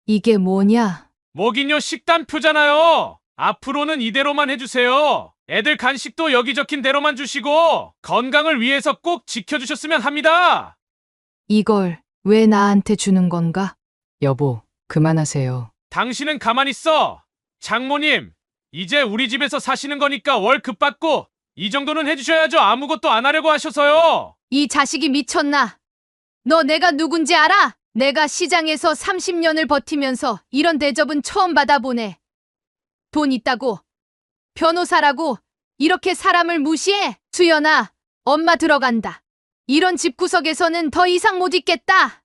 이게 뭐냐? 먹이녀 식단표잖아요. 앞으로는 이대로만 해주세요. 애들 간식도 여기 적힌 대로만 주시고 건강을 위해서 꼭 지켜주셨으면 합니다. 이걸 왜 나한테 주는 건가? 여보, 그만하세요. 당신은 가만히 있어. 장모님, 이제 우리 집에서 사시는 거니까 월급 받고 이 정도는 해주셔야죠. 아무것도 안 하려고 하셔서요. 이 자식이 미쳤나? 너 내가 누군지 알아? 내가 시장에서 30년을 버티면서 이런 대접은 처음 받아보네. 돈 있다고, 변호사라고 이렇게 사람을 무시해? 수연아, 엄마 들어간다. 이런 집구석에서는 더 이상 못 있겠다.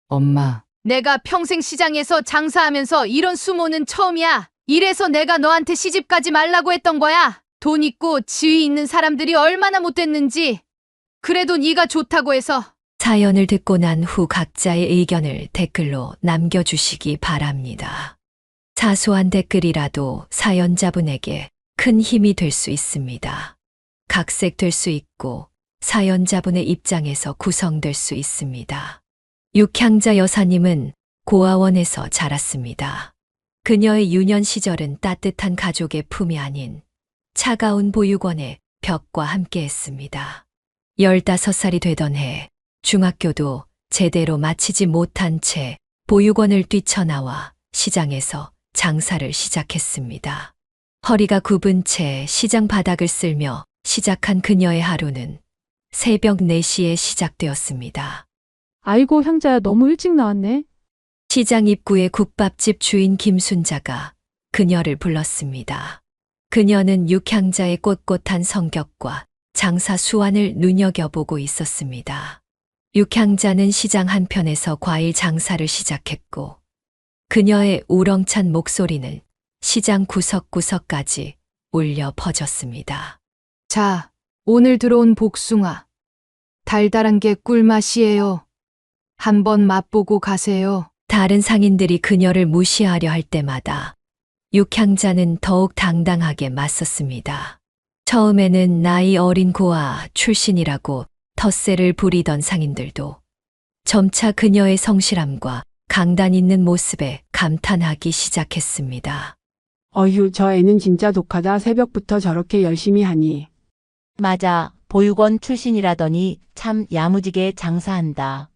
엄마, 내가 평생 시장에서 장사하면서 이런 수모는 처음이야. 이래서 내가 너한테 시집가지 말라고 했던 거야. 돈 있고 지위 있는 사람들이 얼마나 못됐는지. 그래도 네가 좋다고 해서. 사연을 듣고 난 후 각자의 의견을 댓글로 남겨주시기 바랍니다. 사소한 댓글이라도 사연자분에게 큰 힘이 될 수 있습니다. 각색될 수 있고 사연자분의 입장에서 구성될 수 있습니다. 육향자 여사님은 고아원에서 자랐습니다. 그녀의 유년 시절은 따뜻한 가족의 품이 아닌 차가운 보육원의 벽과 함께했습니다. 15살이 되던 해 중학교도 제대로 마치지 못한 채 보육원을 뛰쳐나와 시장에서 장사를 시작했습니다. 허리가 굽은 채 시장 바닥을 쓸며 시작한 그녀의 하루는 새벽 4시에 시작되었습니다. 아이고, 향자야, 너무 일찍 나왔네. 시장 입구의 국밥집 주인 김순자가 그녀를 불렀습니다. 그녀는 육향자의 꼿꼿한 성격과 장사 수완을 눈여겨보고 있었습니다. 육향자는 시장 한편에서 과일 장사를 시작했고 그녀의 우렁찬 목소리는 시장 구석구석까지 울려 퍼졌습니다. 자, 오늘 들어온 복숭아. 달달한 게 꿀맛이에요. 한번 맛보고 가세요. 다른 상인들이 그녀를 무시하려 할 때마다 육향자는 더욱 당당하게 맞섰습니다. 처음에는 나이 어린 고아 출신이라고 텃세를 부리던 상인들도 점차 그녀의 성실함과 강단 있는 모습에 감탄하기 시작했습니다. 어휴, 저 애는 진짜 독하다. 새벽부터 저렇게 열심히 하니. 맞아. 보육원 출신이라더니 참 야무지게 장사한다.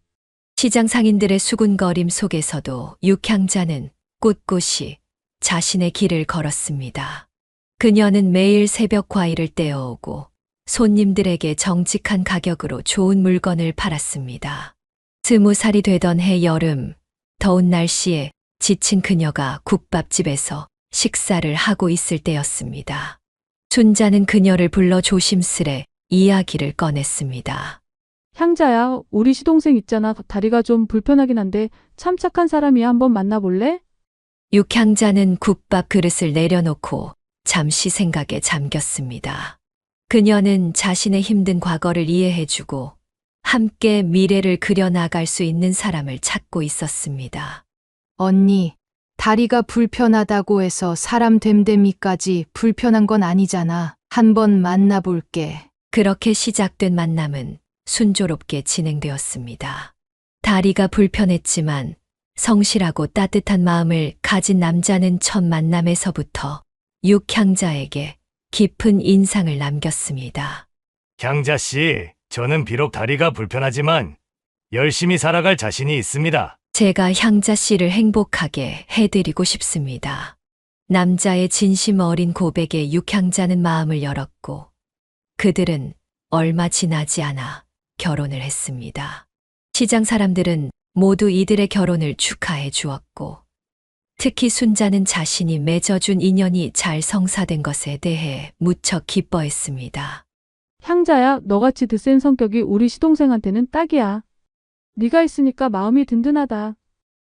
시장 상인들의 수군거림 속에서도 육향자는 꿋꿋이 자신의 길을 걸었습니다. 그녀는 매일 새벽 과일을 떼어오고 손님들에게 정직한 가격으로 좋은 물건을 팔았습니다. 20살이 되던 해 여름, 더운 날씨에 지친 그녀가 국밥집에서 식사를 하고 있을 때였습니다. 순자는 그녀를 불러 조심스레 이야기를 꺼냈습니다. 향자야, 우리 시동생 있잖아. 다리가 좀 불편하긴 한데 참 착한 사람이야. 한번 만나볼래? 육향자는 국밥 그릇을 내려놓고 잠시 생각에 잠겼습니다. 그녀는 자신의 힘든 과거를 이해해주고 함께 미래를 그려나갈 수 있는 사람을 찾고 있었습니다. 언니, 다리가 불편하다고 해서 사람 됨됨이까지 불편한 건 아니잖아. 한번 만나볼게. 그렇게 시작된 만남은 순조롭게 진행되었습니다. 다리가 불편했지만 성실하고 따뜻한 마음을 가진 남자는 첫 만남에서부터 육향자에게 깊은 인상을 남겼습니다. 향자 씨, 저는 비록 다리가 불편하지만 열심히 살아갈 자신이 있습니다. 제가 향자 씨를 행복하게 해드리고 싶습니다. 남자의 진심 어린 고백에 육향자는 마음을 열었고 그들은 얼마 지나지 않아 결혼을 했습니다. 시장 사람들은 모두 이들의 결혼을 축하해 주었고 특히 순자는 자신이 맺어준 인연이 잘 성사된 것에 대해 무척 기뻐했습니다. 향자야, 너같이 드센 성격이 우리 시동생한테는 딱이야. 네가 있으니까 마음이 든든하다.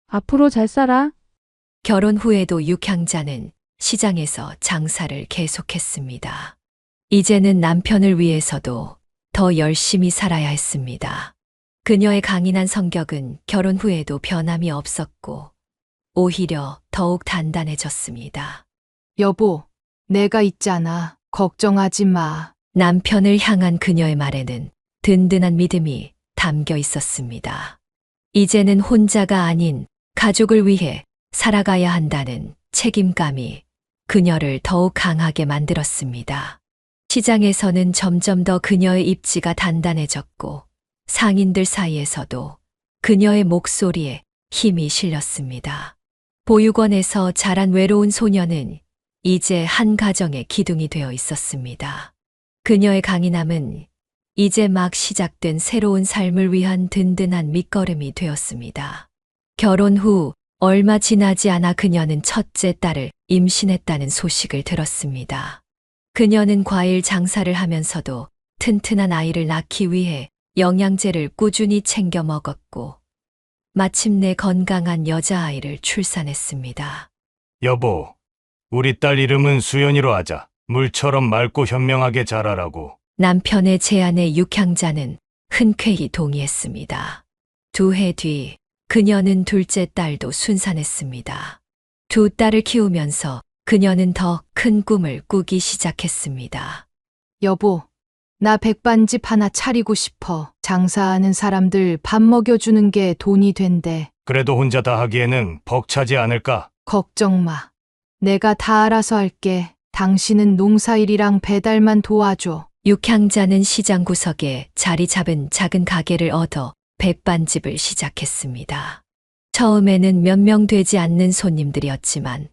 앞으로 잘 살아. 결혼 후에도 육향자는 시장에서 장사를 계속했습니다. 이제는 남편을 위해서도 더 열심히 살아야 했습니다. 그녀의 강인한 성격은 결혼 후에도 변함이 없었고 오히려 더욱 단단해졌습니다. 여보, 내가 있잖아. 걱정하지 마. 남편을 향한 그녀의 말에는 든든한 믿음이 담겨 있었습니다. 이제는 혼자가 아닌 가족을 위해 살아가야 한다는 책임감이 그녀를 더욱 강하게 만들었습니다. 시장에서는 점점 더 그녀의 입지가 단단해졌고 상인들 사이에서도 그녀의 목소리에 힘이 실렸습니다. 보육원에서 자란 외로운 소녀는 이제 한 가정의 기둥이 되어 있었습니다. 그녀의 강인함은 이제 막 시작된 새로운 삶을 위한 든든한 밑거름이 되었습니다. 결혼 후 얼마 지나지 않아 그녀는 첫째 딸을 임신했다는 소식을 들었습니다. 그녀는 과일 장사를 하면서도 튼튼한 아이를 낳기 위해 영양제를 꾸준히 챙겨 먹었고 마침내 건강한 여자아이를 출산했습니다. 여보, 우리 딸 이름은 수연이로 하자. 물처럼 맑고 현명하게 자라라고. 남편의 제안에 육향자는 흔쾌히 동의했습니다. 2해 뒤 그녀는 둘째 딸도 순산했습니다. 두 딸을 키우면서 그녀는 더 큰 꿈을 꾸기 시작했습니다. 여보, 나 백반집 하나 차리고 싶어. 장사하는 사람들 밥 먹여주는 게 돈이 된대. 그래도 혼자 다 하기에는 벅차지 않을까? 걱정 마. 내가 다 알아서 할게. 당신은 농사일이랑 배달만 도와줘. 육향자는 시장 구석에 자리 잡은 작은 가게를 얻어 백반집을 시작했습니다. 처음에는 몇 명 되지 않는 손님들이었지만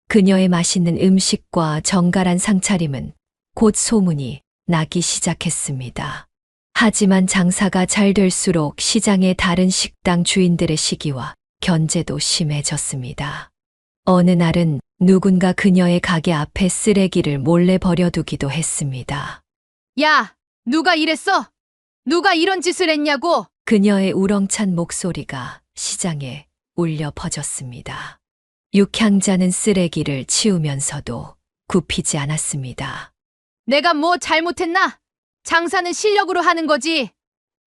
그녀의 맛있는 음식과 정갈한 상차림은 곧 소문이 나기 시작했습니다. 하지만 장사가 잘 될수록 시장의 다른 식당 주인들의 시기와 견제도 심해졌습니다. 어느 날은 누군가 그녀의 가게 앞에 쓰레기를 몰래 버려두기도 했습니다. 야, 누가 이랬어? 누가 이런 짓을 했냐고? 그녀의 우렁찬 목소리가 시장에 울려 퍼졌습니다. 육향자는 쓰레기를 치우면서도 굽히지 않았습니다. 내가 뭐 잘못했나? 장사는 실력으로 하는 거지.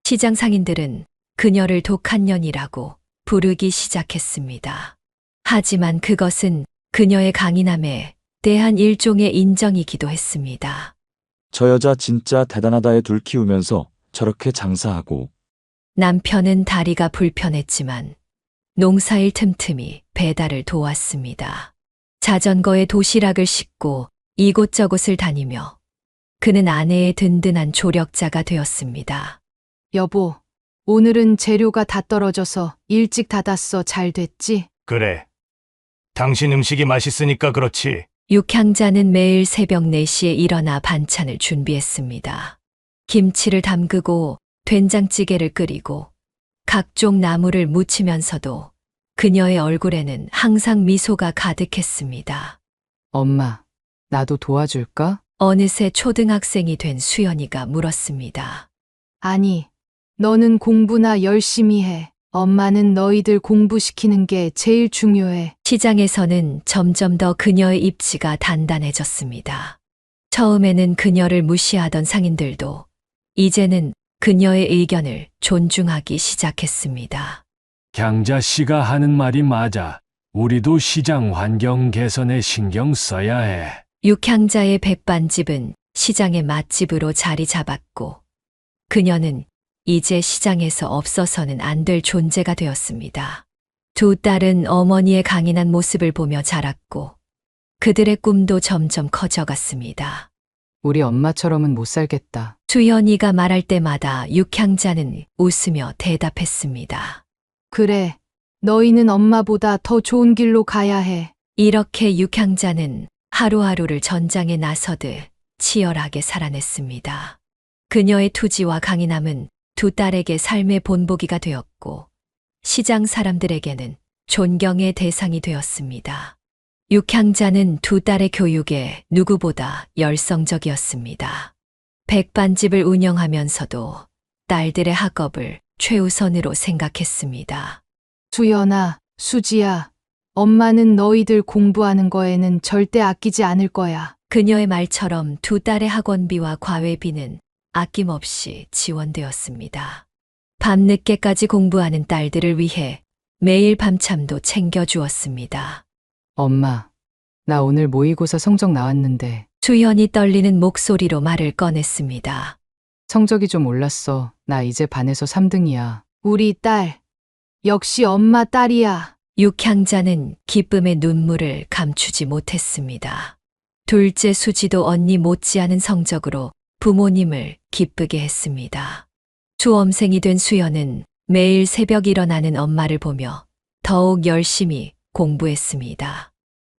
시장 상인들은 그녀를 독한 년이라고 부르기 시작했습니다. 하지만 그것은 그녀의 강인함에 대한 일종의 인정이기도 했습니다. 저 여자 진짜 대단하다에 둘 키우면서 저렇게 장사하고. 남편은 다리가 불편했지만 농사일 틈틈이 배달을 도왔습니다. 자전거에 도시락을 싣고 이곳저곳을 다니며 그는 아내의 든든한 조력자가 되었습니다. 여보, 오늘은 재료가 다 떨어져서 일찍 닫았어. 잘 됐지? 그래. 당신 음식이 맛있으니까 그렇지. 육향자는 매일 새벽 4시에 일어나 반찬을 준비했습니다. 김치를 담그고 된장찌개를 끓이고 각종 나물을 무치면서도 그녀의 얼굴에는 항상 미소가 가득했습니다. 엄마, 나도 도와줄까? 어느새 초등학생이 된 수연이가 물었습니다. 아니, 너는 공부나 열심히 해. 엄마는 너희들 공부시키는 게 제일 중요해. 시장에서는 점점 더 그녀의 입지가 단단해졌습니다. 처음에는 그녀를 무시하던 상인들도 이제는 그녀의 의견을 존중하기 시작했습니다. 향자 씨가 하는 말이 맞아. 우리도 시장 환경 개선에 신경 써야 해. 육향자의 백반집은 시장의 맛집으로 자리 잡았고 그녀는 이제 시장에서 없어서는 안 될 존재가 되었습니다. 두 딸은 어머니의 강인한 모습을 보며 자랐고 그들의 꿈도 점점 커져갔습니다. 우리 엄마처럼은 못 살겠다. 수연이가 말할 때마다 육향자는 웃으며 대답했습니다. 그래, 너희는 엄마보다 더 좋은 길로 가야 해. 이렇게 육향자는 하루하루를 전장에 나서듯 치열하게 살아냈습니다. 그녀의 투지와 강인함은 두 딸에게 삶의 본보기가 되었고 시장 사람들에게는 존경의 대상이 되었습니다. 육향자는 두 딸의 교육에 누구보다 열성적이었습니다. 백반집을 운영하면서도 딸들의 학업을 최우선으로 생각했습니다. 수연아, 수지야, 엄마는 너희들 공부하는 거에는 절대 아끼지 않을 거야. 그녀의 말처럼 두 딸의 학원비와 과외비는 아낌없이 지원되었습니다. 밤늦게까지 공부하는 딸들을 위해 매일 밤참도 챙겨주었습니다. 엄마, 나 오늘 모의고사 성적 나왔는데 수연이 떨리는 목소리로 말을 꺼냈습니다. 성적이 좀 올랐어. 나 이제 반에서 3등이야. 우리 딸, 역시 엄마 딸이야. 육향자는 기쁨의 눈물을 감추지 못했습니다. 둘째 수지도 언니 못지않은 성적으로 부모님을 기쁘게 했습니다. 수험생이 된 수연은 매일 새벽 일어나는 엄마를 보며 더욱 열심히 공부했습니다.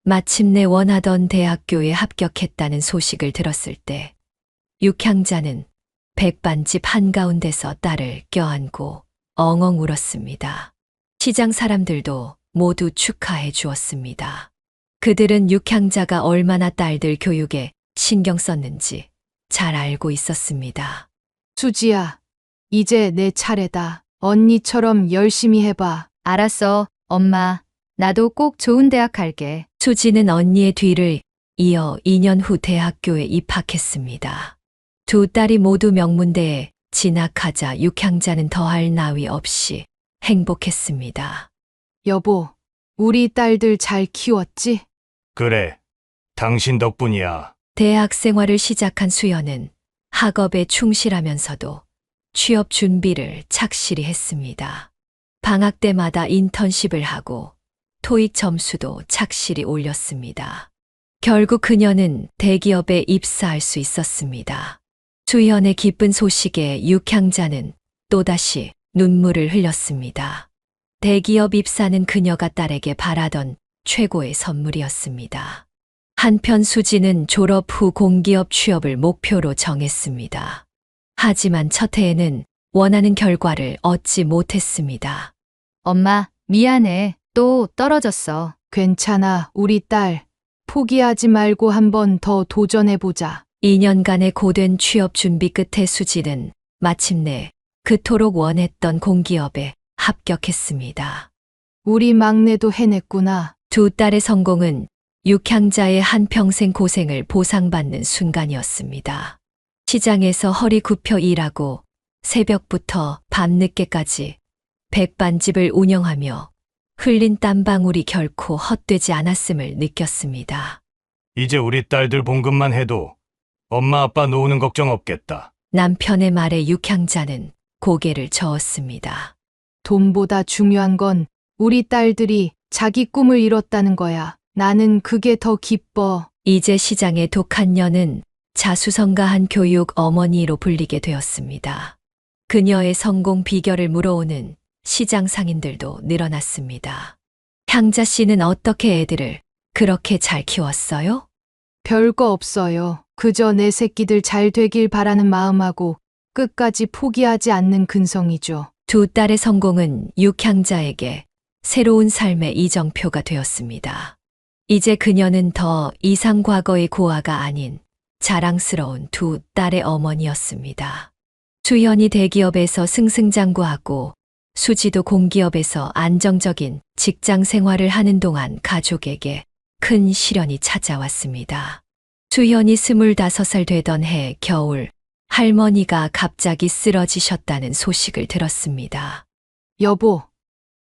마침내 원하던 대학교에 합격했다는 소식을 들었을 때 육향자는 백반집 한가운데서 딸을 껴안고 엉엉 울었습니다. 시장 사람들도 모두 축하해 주었습니다. 그들은 육향자가 얼마나 딸들 교육에 신경 썼는지 잘 알고 있었습니다. 수지야, 이제 내 차례다. 언니처럼 열심히 해봐. 알았어, 엄마. 나도 꼭 좋은 대학 갈게. 수지는 언니의 뒤를 이어 2년 후 대학교에 입학했습니다. 두 딸이 모두 명문대에 진학하자 육향자는 더할 나위 없이 행복했습니다. 여보, 우리 딸들 잘 키웠지? 그래. 당신 덕분이야. 대학 생활을 시작한 수연은 학업에 충실하면서도 취업 준비를 착실히 했습니다. 방학 때마다 인턴십을 하고 토익 점수도 착실히 올렸습니다. 결국 그녀는 대기업에 입사할 수 있었습니다. 수연의 기쁜 소식에 육향자는 또다시 눈물을 흘렸습니다. 대기업 입사는 그녀가 딸에게 바라던 최고의 선물이었습니다. 한편 수지는 졸업 후 공기업 취업을 목표로 정했습니다. 하지만 첫 해에는 원하는 결과를 얻지 못했습니다. 엄마, 미안해. 또 떨어졌어. 괜찮아, 우리 딸. 포기하지 말고 한 번 더 도전해보자. 2년간의 고된 취업 준비 끝에 수지는 마침내 그토록 원했던 공기업에 합격했습니다. 우리 막내도 해냈구나. 두 딸의 성공은 육향자의 한평생 고생을 보상받는 순간이었습니다. 시장에서 허리 굽혀 일하고 새벽부터 밤늦게까지 백반집을 운영하며 흘린 땀방울이 결코 헛되지 않았음을 느꼈습니다. 이제 우리 딸들 봉급만 해도 엄마 아빠 노후는 걱정 없겠다. 남편의 말에 육향자는 고개를 저었습니다. 돈보다 중요한 건 우리 딸들이 자기 꿈을 이뤘다는 거야. 나는 그게 더 기뻐. 이제 시장의 독한 년은 자수성가한 교육 어머니로 불리게 되었습니다. 그녀의 성공 비결을 물어오는 시장 상인들도 늘어났습니다. 향자 씨는 어떻게 애들을 그렇게 잘 키웠어요? 별거 없어요. 그저 내 새끼들 잘 되길 바라는 마음하고 끝까지 포기하지 않는 근성이죠. 두 딸의 성공은 육향자에게 새로운 삶의 이정표가 되었습니다. 이제 그녀는 더 이상 과거의 고아가 아닌 자랑스러운 두 딸의 어머니였습니다. 수연이 대기업에서 승승장구하고 수지도 공기업에서 안정적인 직장 생활을 하는 동안 가족에게 큰 시련이 찾아왔습니다. 수연이 25살 되던 해 겨울 할머니가 갑자기 쓰러지셨다는 소식을 들었습니다. 여보,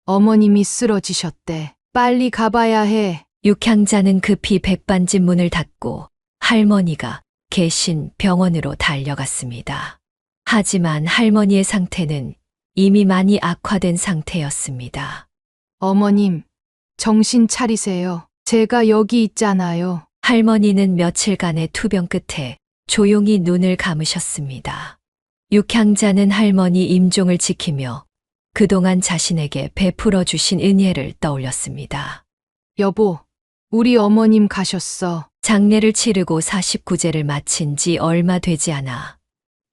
어머님이 쓰러지셨대. 빨리 가봐야 해. 육향자는 급히 백반집 문을 닫고 할머니가 계신 병원으로 달려갔습니다. 하지만 할머니의 상태는 이미 많이 악화된 상태였습니다. 어머님, 정신 차리세요. 제가 여기 있잖아요. 할머니는 며칠간의 투병 끝에 조용히 눈을 감으셨습니다. 육향자는 할머니 임종을 지키며 그동안 자신에게 베풀어 주신 은혜를 떠올렸습니다. 여보, 우리 어머님 가셨어. 장례를 치르고 49제를 마친 지 얼마 되지 않아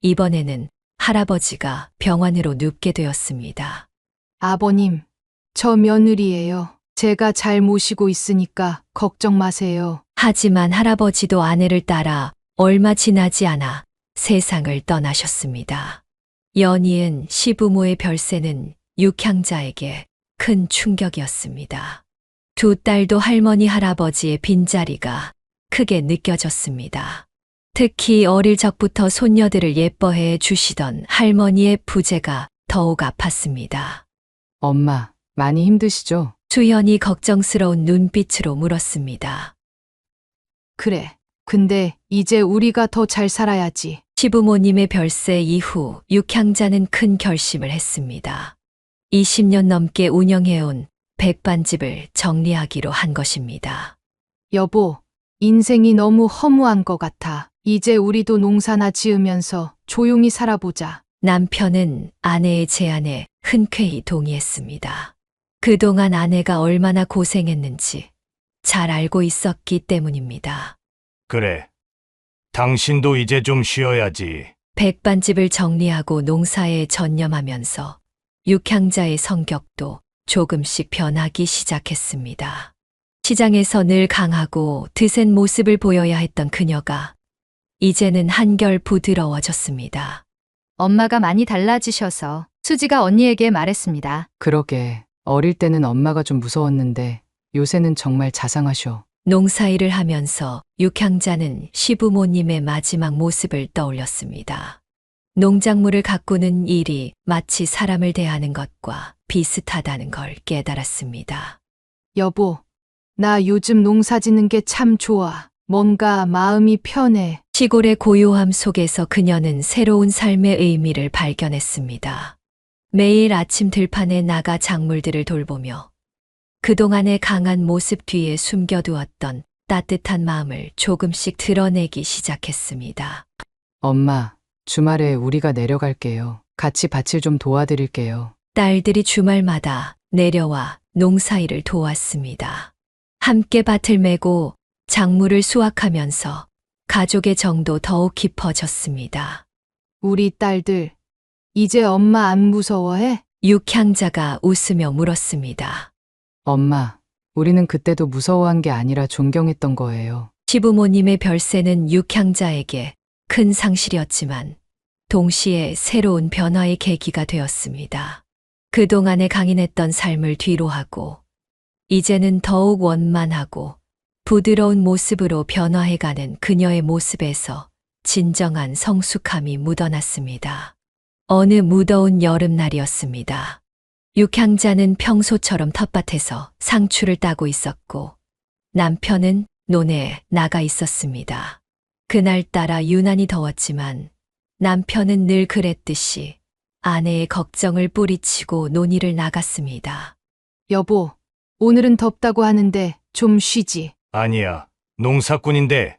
이번에는 할아버지가 병원으로 눕게 되었습니다. 아버님, 저 며느리예요. 제가 잘 모시고 있으니까 걱정 마세요. 하지만 할아버지도 아내를 따라 얼마 지나지 않아 세상을 떠나셨습니다. 연이은 시부모의 별세는 육향자에게 큰 충격이었습니다. 두 딸도 할머니 할아버지의 빈자리가 크게 느껴졌습니다. 특히 어릴 적부터 손녀들을 예뻐해 주시던 할머니의 부재가 더욱 아팠습니다. 엄마, 많이 힘드시죠? 수연이 걱정스러운 눈빛으로 물었습니다. 그래. 근데 이제 우리가 더 잘 살아야지. 시부모님의 별세 이후 육향자는 큰 결심을 했습니다. 20년 넘게 운영해온 백반집을 정리하기로 한 것입니다. 여보, 인생이 너무 허무한 것 같아. 이제 우리도 농사나 지으면서 조용히 살아보자. 남편은 아내의 제안에 흔쾌히 동의했습니다. 그동안 아내가 얼마나 고생했는지 잘 알고 있었기 때문입니다. 그래. 당신도 이제 좀 쉬어야지. 백반집을 정리하고 농사에 전념하면서 육향자의 성격도 조금씩 변하기 시작했습니다. 시장에서 늘 강하고 드센 모습을 보여야 했던 그녀가 이제는 한결 부드러워졌습니다. 엄마가 많이 달라지셔서 수지가 언니에게 말했습니다. 그러게. 어릴 때는 엄마가 좀 무서웠는데 요새는 정말 자상하셔. 농사일을 하면서 육향자는 시부모님의 마지막 모습을 떠올렸습니다. 농작물을 가꾸는 일이 마치 사람을 대하는 것과 비슷하다는 걸 깨달았습니다. 여보, 나 요즘 농사 짓는 게 참 좋아. 뭔가 마음이 편해. 시골의 고요함 속에서 그녀는 새로운 삶의 의미를 발견했습니다. 매일 아침 들판에 나가 작물들을 돌보며 그동안의 강한 모습 뒤에 숨겨두었던 따뜻한 마음을 조금씩 드러내기 시작했습니다. 엄마, 주말에 우리가 내려갈게요. 같이 밭을 좀 도와드릴게요. 딸들이 주말마다 내려와 농사일을 도왔습니다. 함께 밭을 메고 작물을 수확하면서 가족의 정도 더욱 깊어졌습니다. 우리 딸들, 이제 엄마 안 무서워해? 육향자가 웃으며 물었습니다. 엄마, 우리는 그때도 무서워한 게 아니라 존경했던 거예요. 시부모님의 별세는 육향자에게 큰 상실이었지만 동시에 새로운 변화의 계기가 되었습니다. 그동안의 강인했던 삶을 뒤로하고 이제는 더욱 원만하고 부드러운 모습으로 변화해가는 그녀의 모습에서 진정한 성숙함이 묻어났습니다. 어느 무더운 여름날이었습니다. 육향자는 평소처럼 텃밭에서 상추를 따고 있었고 남편은 논에 나가 있었습니다. 그날따라 유난히 더웠지만 남편은 늘 그랬듯이 아내의 걱정을 뿌리치고 논의를 나갔습니다. 여보, 오늘은 덥다고 하는데 좀 쉬지. 아니야. 농사꾼인데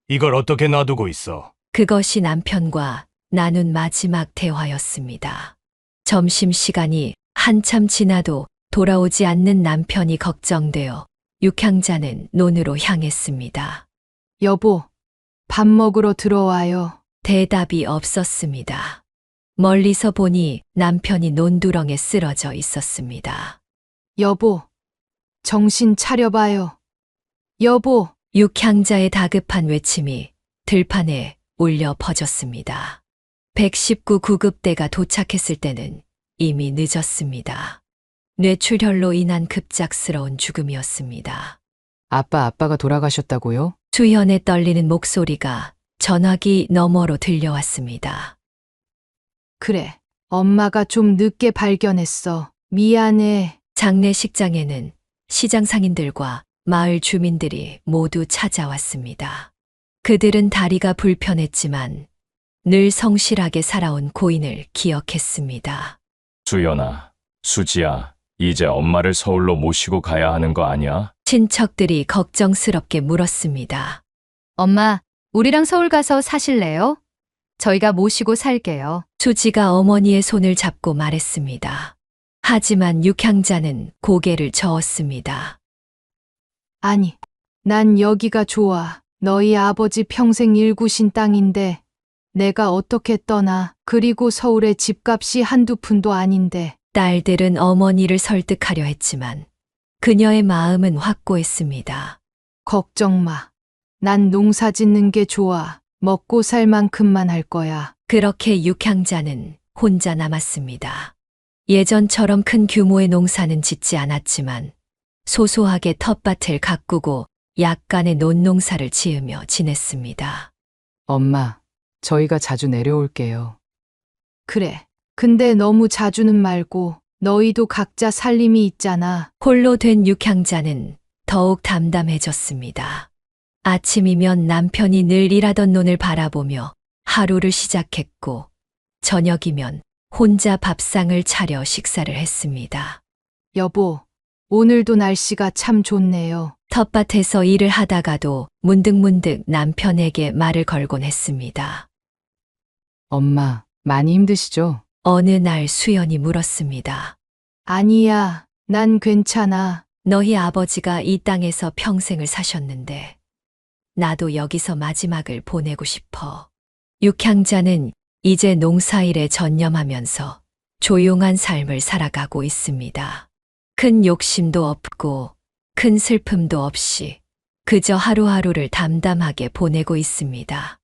이걸 어떻게 놔두고 있어? 그것이 남편과 나눈 마지막 대화였습니다. 점심시간이 한참 지나도 돌아오지 않는 남편이 걱정되어 육향자는 논으로 향했습니다. 여보, 밥 먹으러 들어와요. 대답이 없었습니다. 멀리서 보니 남편이 논두렁에 쓰러져 있었습니다. 여보, 정신 차려봐요. 여보, 육향자의 다급한 외침이 들판에 울려 퍼졌습니다. 119 구급대가 도착했을 때는 이미 늦었습니다. 뇌출혈로 인한 급작스러운 죽음이었습니다. 아빠가 돌아가셨다고요? 수현에 떨리는 목소리가 전화기 너머로 들려왔습니다. 그래. 엄마가 좀 늦게 발견했어. 미안해. 장례식장에는 시장 상인들과 마을 주민들이 모두 찾아왔습니다. 그들은 다리가 불편했지만 늘 성실하게 살아온 고인을 기억했습니다. 수연아, 수지야, 이제 엄마를 서울로 모시고 가야 하는 거 아니야? 친척들이 걱정스럽게 물었습니다. 엄마, 우리랑 서울 가서 사실래요? 저희가 모시고 살게요. 수지가 어머니의 손을 잡고 말했습니다. 하지만 육향자는 고개를 저었습니다. 아니, 난 여기가 좋아. 너희 아버지 평생 일구신 땅인데 내가 어떻게 떠나. 그리고 서울의 집값이 한두 푼도 아닌데. 딸들은 어머니를 설득하려 했지만 그녀의 마음은 확고했습니다. 걱정 마. 난 농사 짓는 게 좋아. 먹고 살 만큼만 할 거야. 그렇게 육향자는 혼자 남았습니다. 예전처럼 큰 규모의 농사는 짓지 않았지만 소소하게 텃밭을 가꾸고 약간의 논농사를 지으며 지냈습니다. 엄마, 저희가 자주 내려올게요. 그래. 근데 너무 자주는 말고 너희도 각자 살림이 있잖아. 홀로 된 육향자는 더욱 담담해졌습니다. 아침이면 남편이 늘 일하던 논을 바라보며 하루를 시작했고 저녁이면 혼자 밥상을 차려 식사를 했습니다. 여보, 오늘도 날씨가 참 좋네요. 텃밭에서 일을 하다가도 문득문득 남편에게 말을 걸곤 했습니다. 엄마, 많이 힘드시죠? 어느 날 수연이 물었습니다. 아니야, 난 괜찮아. 너희 아버지가 이 땅에서 평생을 사셨는데 나도 여기서 마지막을 보내고 싶어. 육향자는 이제 농사일에 전념하면서 조용한 삶을 살아가고 있습니다. 큰 욕심도 없고 큰 슬픔도 없이 그저 하루하루를 담담하게 보내고 있습니다.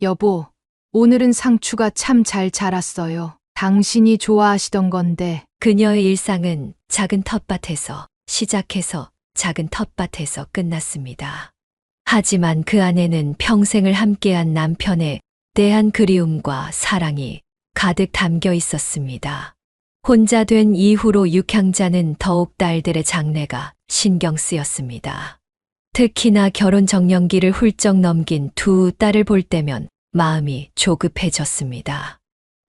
여보, 오늘은 상추가 참 잘 자랐어요. 당신이 좋아하시던 건데. 그녀의 일상은 작은 텃밭에서 시작해서 작은 텃밭에서 끝났습니다. 하지만 그 안에는 평생을 함께한 남편에 대한 그리움과 사랑이 가득 담겨 있었습니다. 혼자 된 이후로 육향자는 더욱 딸들의 장래가 신경 쓰였습니다. 특히나 결혼 정년기를 훌쩍 넘긴 두 딸을 볼 때면 마음이 조급해졌습니다.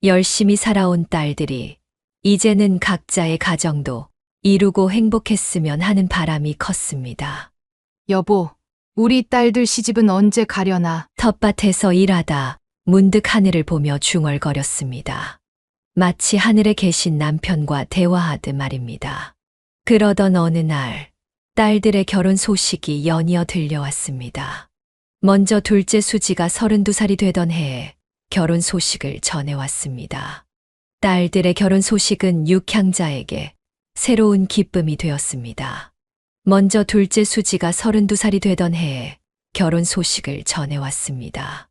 열심히 살아온 딸들이 이제는 각자의 가정도 이루고 행복했으면 하는 바람이 컸습니다. 여보, 우리 딸들 시집은 언제 가려나? 텃밭에서 일하다 문득 하늘을 보며 중얼거렸습니다. 마치 하늘에 계신 남편과 대화하듯 말입니다. 그러던 어느 날 딸들의 결혼 소식이 연이어 들려왔습니다. 먼저 둘째 수지가 32살이 되던 해에 결혼 소식을 전해왔습니다. 딸들의 결혼 소식은 육향자에게 새로운 기쁨이 되었습니다. 먼저 둘째 수지가 32살이 되던 해에 결혼 소식을 전해왔습니다.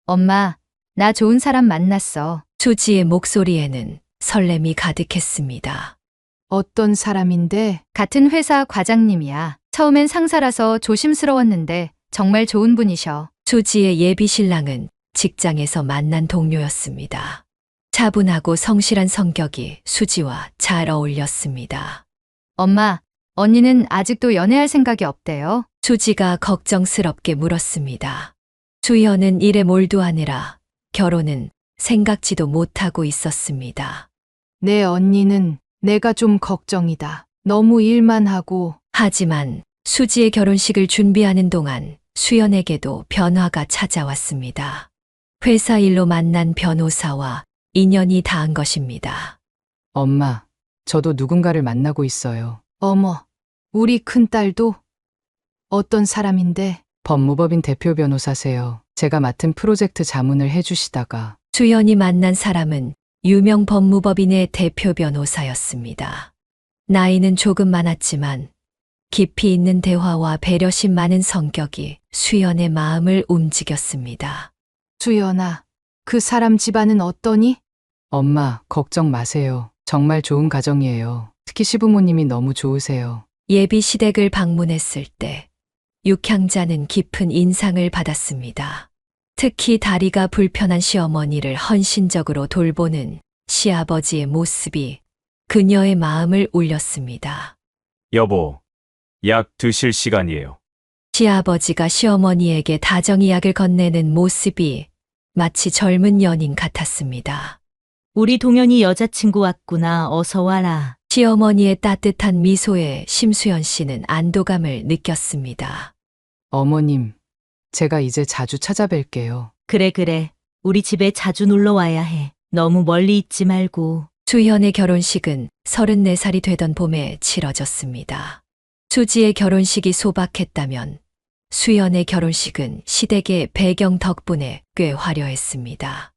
엄마, 나 좋은 사람 만났어. 수지의 목소리에는 설렘이 가득했습니다. 어떤 사람인데? 같은 회사 과장님이야. 처음엔 상사라서 조심스러웠는데 정말 좋은 분이셔. 수지의 예비 신랑은 직장에서 만난 동료였습니다. 차분하고 성실한 성격이 수지와 잘 어울렸습니다. 엄마, 언니는 아직도 연애할 생각이 없대요. 수지가 걱정스럽게 물었습니다. 수연은 일에 몰두하느라 결혼은 생각지도 못하고 있었습니다. 내 언니는 내가 좀 걱정이다. 너무 일만 하고. 하지만 수지의 결혼식을 준비하는 동안 수연에게도 변화가 찾아왔습니다. 회사 일로 만난 변호사와 인연이 닿은 것입니다. 엄마, 저도 누군가를 만나고 있어요. 어머, 우리 큰딸도? 어떤 사람인데? 법무법인 대표 변호사세요. 제가 맡은 프로젝트 자문을 해주시다가. 수연이 만난 사람은 유명 법무법인의 대표 변호사였습니다. 나이는 조금 많았지만 깊이 있는 대화와 배려심 많은 성격이 수연의 마음을 움직였습니다. 수연아, 그 사람 집안은 어떠니? 엄마, 걱정 마세요. 정말 좋은 가정이에요. 특히 시부모님이 너무 좋으세요. 예비 시댁을 방문했을 때 육향자는 깊은 인상을 받았습니다. 특히 다리가 불편한 시어머니를 헌신적으로 돌보는 시아버지의 모습이 그녀의 마음을 울렸습니다. 여보, 약 드실 시간이에요. 시아버지가 시어머니에게 다정이약을 건네는 모습이 마치 젊은 연인 같았습니다. 우리 동현이 여자친구 왔구나. 어서 와라. 시어머니의 따뜻한 미소에 심수연 씨는 안도감을 느꼈습니다. 어머님, 제가 이제 자주 찾아뵐게요. 그래. 우리 집에 자주 놀러 와야 해. 너무 멀리 있지 말고. 수현의 결혼식은 34살이 되던 봄에 치러졌습니다. 수지의 결혼식이 소박했다면 수연의 결혼식은 시댁의 배경 덕분에 꽤 화려했습니다.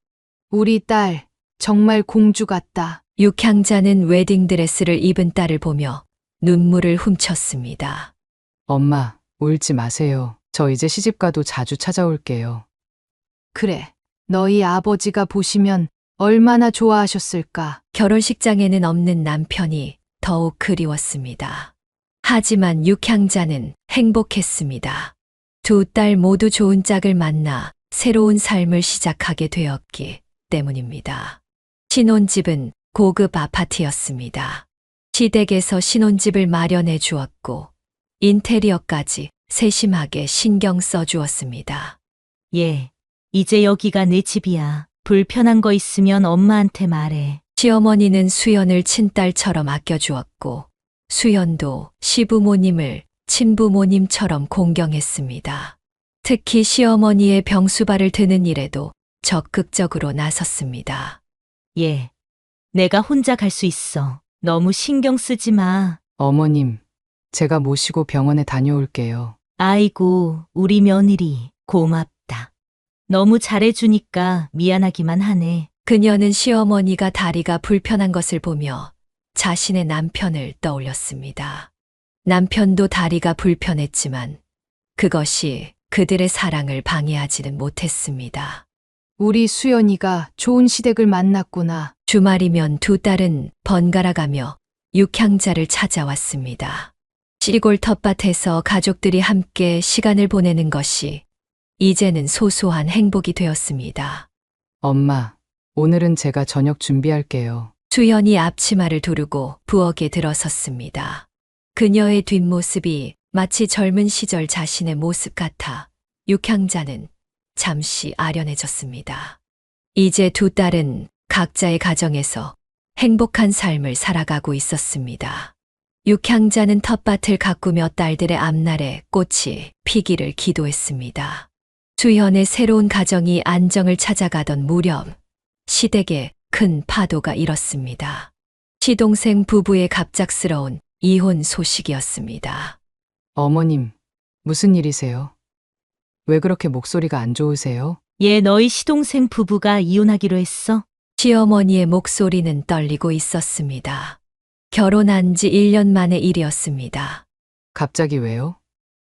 우리 딸, 정말 공주 같다. 육향자는 웨딩드레스를 입은 딸을 보며 눈물을 훔쳤습니다. 엄마, 울지 마세요. 저 이제 시집가도 자주 찾아올게요. 그래, 너희 아버지가 보시면 얼마나 좋아하셨을까. 결혼식장에는 없는 남편이 더욱 그리웠습니다. 하지만 육향자는 행복했습니다. 두 딸 모두 좋은 짝을 만나 새로운 삶을 시작하게 되었기 때문입니다. 신혼집은 고급 아파트였습니다. 시댁에서 신혼집을 마련해 주었고 인테리어까지 세심하게 신경 써 주었습니다. 예, 이제 여기가 내 집이야. 불편한 거 있으면 엄마한테 말해. 시어머니는 수연을 친딸처럼 아껴주었고 수연도 시부모님을 친부모님처럼 공경했습니다. 특히 시어머니의 병수발을 드는 일에도 적극적으로 나섰습니다. 예. 내가 혼자 갈 수 있어. 너무 신경 쓰지 마. 어머님, 제가 모시고 병원에 다녀올게요. 아이고, 우리 며느리 고맙다. 너무 잘해주니까 미안하기만 하네. 그녀는 시어머니가 다리가 불편한 것을 보며 자신의 남편을 떠올렸습니다. 남편도 다리가 불편했지만 그것이 그들의 사랑을 방해하지는 못했습니다. 우리 수연이가 좋은 시댁을 만났구나. 주말이면 두 딸은 번갈아가며 육향자를 찾아왔습니다. 시골 텃밭에서 가족들이 함께 시간을 보내는 것이 이제는 소소한 행복이 되었습니다. 엄마, 오늘은 제가 저녁 준비할게요. 수연이 앞치마를 두르고 부엌에 들어섰습니다. 그녀의 뒷모습이 마치 젊은 시절 자신의 모습 같아 육향자는 잠시 아련해졌습니다. 이제 두 딸은 각자의 가정에서 행복한 삶을 살아가고 있었습니다. 육향자는 텃밭을 가꾸며 딸들의 앞날에 꽃이 피기를 기도했습니다. 수연의 새로운 가정이 안정을 찾아가던 무렵 시댁에 큰 파도가 일었습니다. 시동생 부부의 갑작스러운 이혼 소식이었습니다. 어머님, 무슨 일이세요? 왜 그렇게 목소리가 안 좋으세요? 얘 너희 시동생 부부가 이혼하기로 했어? 시어머니의 목소리는 떨리고 있었습니다. 결혼한 지 1년 만의 일이었습니다. 갑자기 왜요?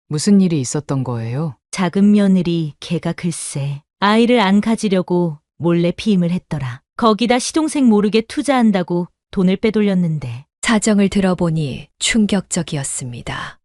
무슨 일이 있었던 거예요? 작은 며느리 걔가 글쎄 아이를 안 가지려고 몰래 피임을 했더라. 거기다 시동생 모르게 투자한다고 돈을 빼돌렸는데. 사정을 들어보니 충격적이었습니다.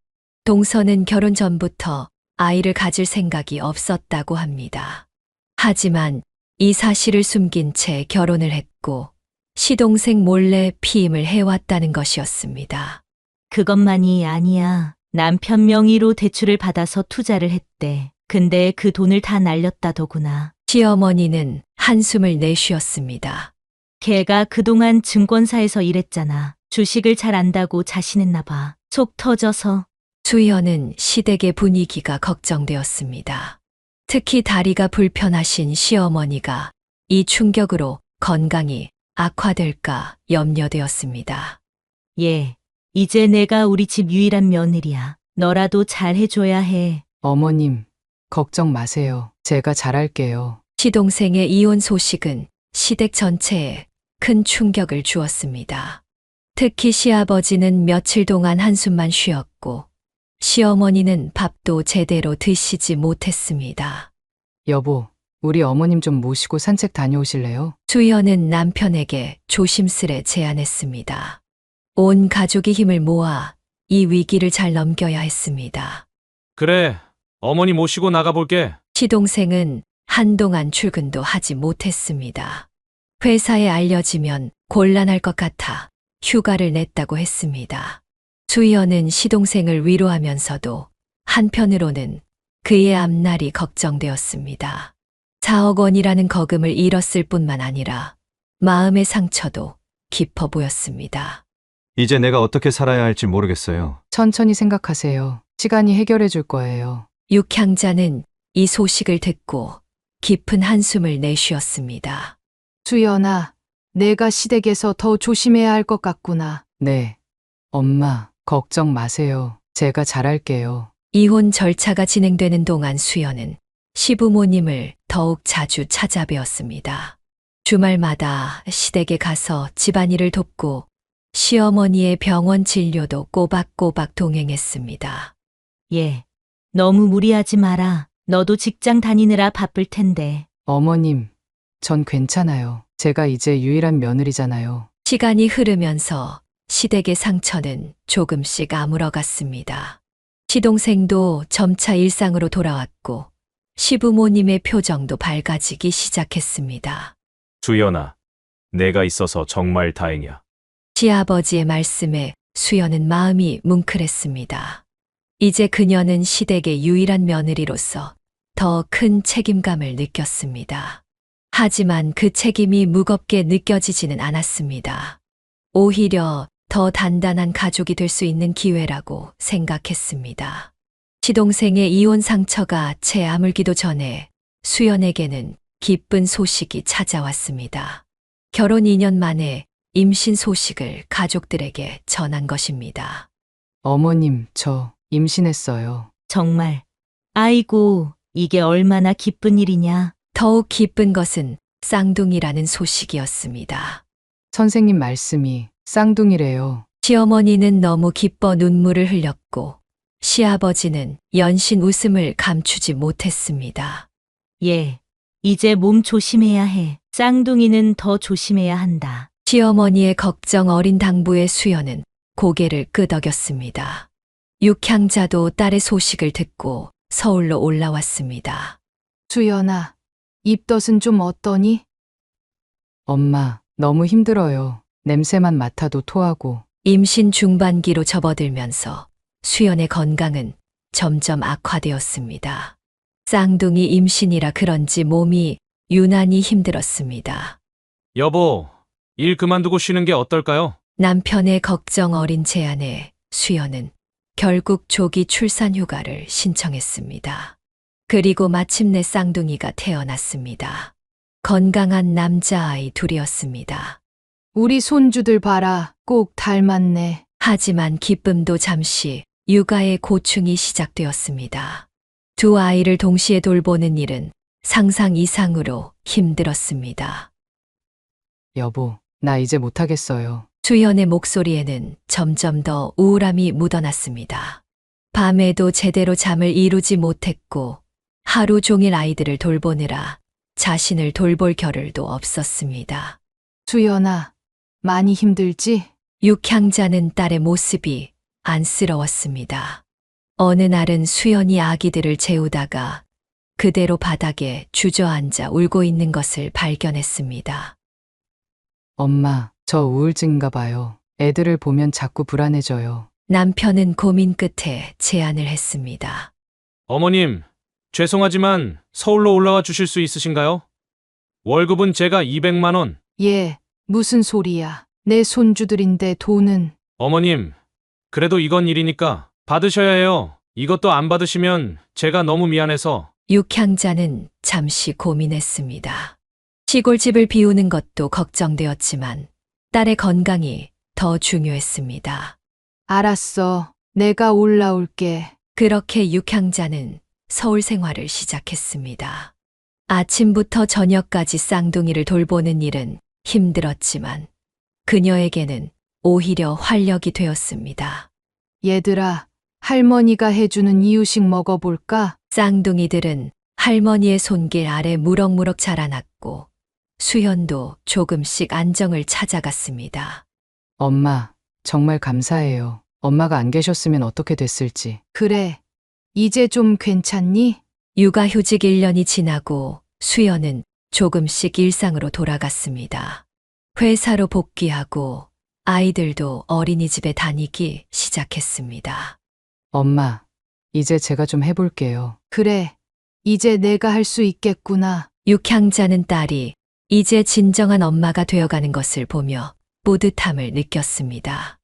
동서는 결혼 전부터 아이를 가질 생각이 없었다고 합니다. 하지만 이 사실을 숨긴 채 결혼을 했고 시동생 몰래 피임을 해왔다는 것이었습니다. 그것만이 아니야. 남편 명의로 대출을 받아서 투자를 했대. 근데 그 돈을 다 날렸다더구나. 시어머니는 한숨을 내쉬었습니다. 걔가 그동안 증권사에서 일했잖아. 주식을 잘 안다고 자신했나 봐. 속 터져서. 수연은 시댁의 분위기가 걱정되었습니다. 특히 다리가 불편하신 시어머니가 이 충격으로 건강이 악화될까 염려되었습니다. 예. 이제 내가 우리 집 유일한 며느리야. 너라도 잘 해줘야 해. 어머님, 걱정 마세요. 제가 잘할게요. 시동생의 이혼 소식은 시댁 전체에 큰 충격을 주었습니다. 특히 시아버지는 며칠 동안 한숨만 쉬었고 시어머니는 밥도 제대로 드시지 못했습니다. 여보, 우리 어머님 좀 모시고 산책 다녀오실래요? 수연은 남편에게 조심스레 제안했습니다. 온 가족이 힘을 모아 이 위기를 잘 넘겨야 했습니다. 그래, 어머니 모시고 나가볼게. 시동생은 한동안 출근도 하지 못했습니다. 회사에 알려지면 곤란할 것 같아 휴가를 냈다고 했습니다. 수연은 시동생을 위로하면서도 한편으로는 그의 앞날이 걱정되었습니다. 4억 원이라는 거금을 잃었을 뿐만 아니라 마음의 상처도 깊어 보였습니다. 이제 내가 어떻게 살아야 할지 모르겠어요. 천천히 생각하세요. 시간이 해결해 줄 거예요. 육향자는 이 소식을 듣고 깊은 한숨을 내쉬었습니다. 수연아, 내가 시댁에서 더 조심해야 할 것 같구나. 네. 엄마, 걱정 마세요. 제가 잘할게요. 이혼 절차가 진행되는 동안 수연은 시부모님을 더욱 자주 찾아뵈었습니다. 주말마다 시댁에 가서 집안일을 돕고 시어머니의 병원 진료도 꼬박꼬박 동행했습니다. 예. 너무 무리하지 마라. 너도 직장 다니느라 바쁠 텐데. 어머님, 전 괜찮아요. 제가 이제 유일한 며느리잖아요. 시간이 흐르면서 시댁의 상처는 조금씩 아물어갔습니다. 시동생도 점차 일상으로 돌아왔고 시부모님의 표정도 밝아지기 시작했습니다. 수연아, 내가 있어서 정말 다행이야. 시아버지의 말씀에 수연은 마음이 뭉클했습니다. 이제 그녀는 시댁의 유일한 며느리로서 더 큰 책임감을 느꼈습니다. 하지만 그 책임이 무겁게 느껴지지는 않았습니다. 오히려 더 단단한 가족이 될 수 있는 기회라고 생각했습니다. 시동생의 이혼 상처가 채 아물기도 전에 수연에게는 기쁜 소식이 찾아왔습니다. 결혼 2년 만에 임신 소식을 가족들에게 전한 것입니다. 어머님, 저 임신했어요. 정말. 아이고, 이게 얼마나 기쁜 일이냐. 더욱 기쁜 것은 쌍둥이라는 소식이었습니다. 선생님 말씀이 쌍둥이래요. 시어머니는 너무 기뻐 눈물을 흘렸고 시아버지는 연신 웃음을 감추지 못했습니다. 예. 이제 몸 조심해야 해. 쌍둥이는 더 조심해야 한다. 시어머니의 걱정 어린 당부의 수연은 고개를 끄덕였습니다. 육향자도 딸의 소식을 듣고 서울로 올라왔습니다. 수연아, 입덧은 좀 어떠니? 엄마, 너무 힘들어요. 냄새만 맡아도 토하고. 임신 중반기로 접어들면서 수연의 건강은 점점 악화되었습니다. 쌍둥이 임신이라 그런지 몸이 유난히 힘들었습니다. 여보, 일 그만두고 쉬는 게 어떨까요? 남편의 걱정 어린 제안에 수연은 결국 조기 출산 휴가를 신청했습니다. 그리고 마침내 쌍둥이가 태어났습니다. 건강한 남자아이 둘이었습니다. 우리 손주들 봐라. 꼭 닮았네. 하지만 기쁨도 잠시 육아의 고충이 시작되었습니다. 두 아이를 동시에 돌보는 일은 상상 이상으로 힘들었습니다. 여보, 나 이제 못하겠어요. 수연의 목소리에는 점점 더 우울함이 묻어났습니다. 밤에도 제대로 잠을 이루지 못했고 하루 종일 아이들을 돌보느라 자신을 돌볼 겨를도 없었습니다. 수연아, 많이 힘들지? 육향자는 딸의 모습이 안쓰러웠습니다. 어느 날은 수연이 아기들을 재우다가 그대로 바닥에 주저앉아 울고 있는 것을 발견했습니다. 엄마, 저 우울증인가 봐요. 애들을 보면 자꾸 불안해져요. 남편은 고민 끝에 제안을 했습니다. 어머님, 죄송하지만 서울로 올라와 주실 수 있으신가요? 월급은 제가 200만 원. 예, 무슨 소리야. 내 손주들인데 돈은. 어머님, 그래도 이건 일이니까 받으셔야 해요. 이것도 안 받으시면 제가 너무 미안해서. 육향자는 잠시 고민했습니다. 시골집을 비우는 것도 걱정되었지만 딸의 건강이 더 중요했습니다. 알았어. 내가 올라올게. 그렇게 육향자는 서울 생활을 시작했습니다. 아침부터 저녁까지 쌍둥이를 돌보는 일은 힘들었지만 그녀에게는 오히려 활력이 되었습니다. 얘들아, 할머니가 해주는 이유식 먹어볼까? 쌍둥이들은 할머니의 손길 아래 무럭무럭 자라났고 수연도 조금씩 안정을 찾아갔습니다. 엄마, 정말 감사해요. 엄마가 안 계셨으면 어떻게 됐을지. 그래. 이제 좀 괜찮니? 육아휴직 1년이 지나고 수연은 조금씩 일상으로 돌아갔습니다. 회사로 복귀하고 아이들도 어린이집에 다니기 시작했습니다. 엄마, 이제 제가 좀 해볼게요. 그래. 이제 내가 할 수 있겠구나. 육향자는 딸이 이제 진정한 엄마가 되어가는 것을 보며 뿌듯함을 느꼈습니다.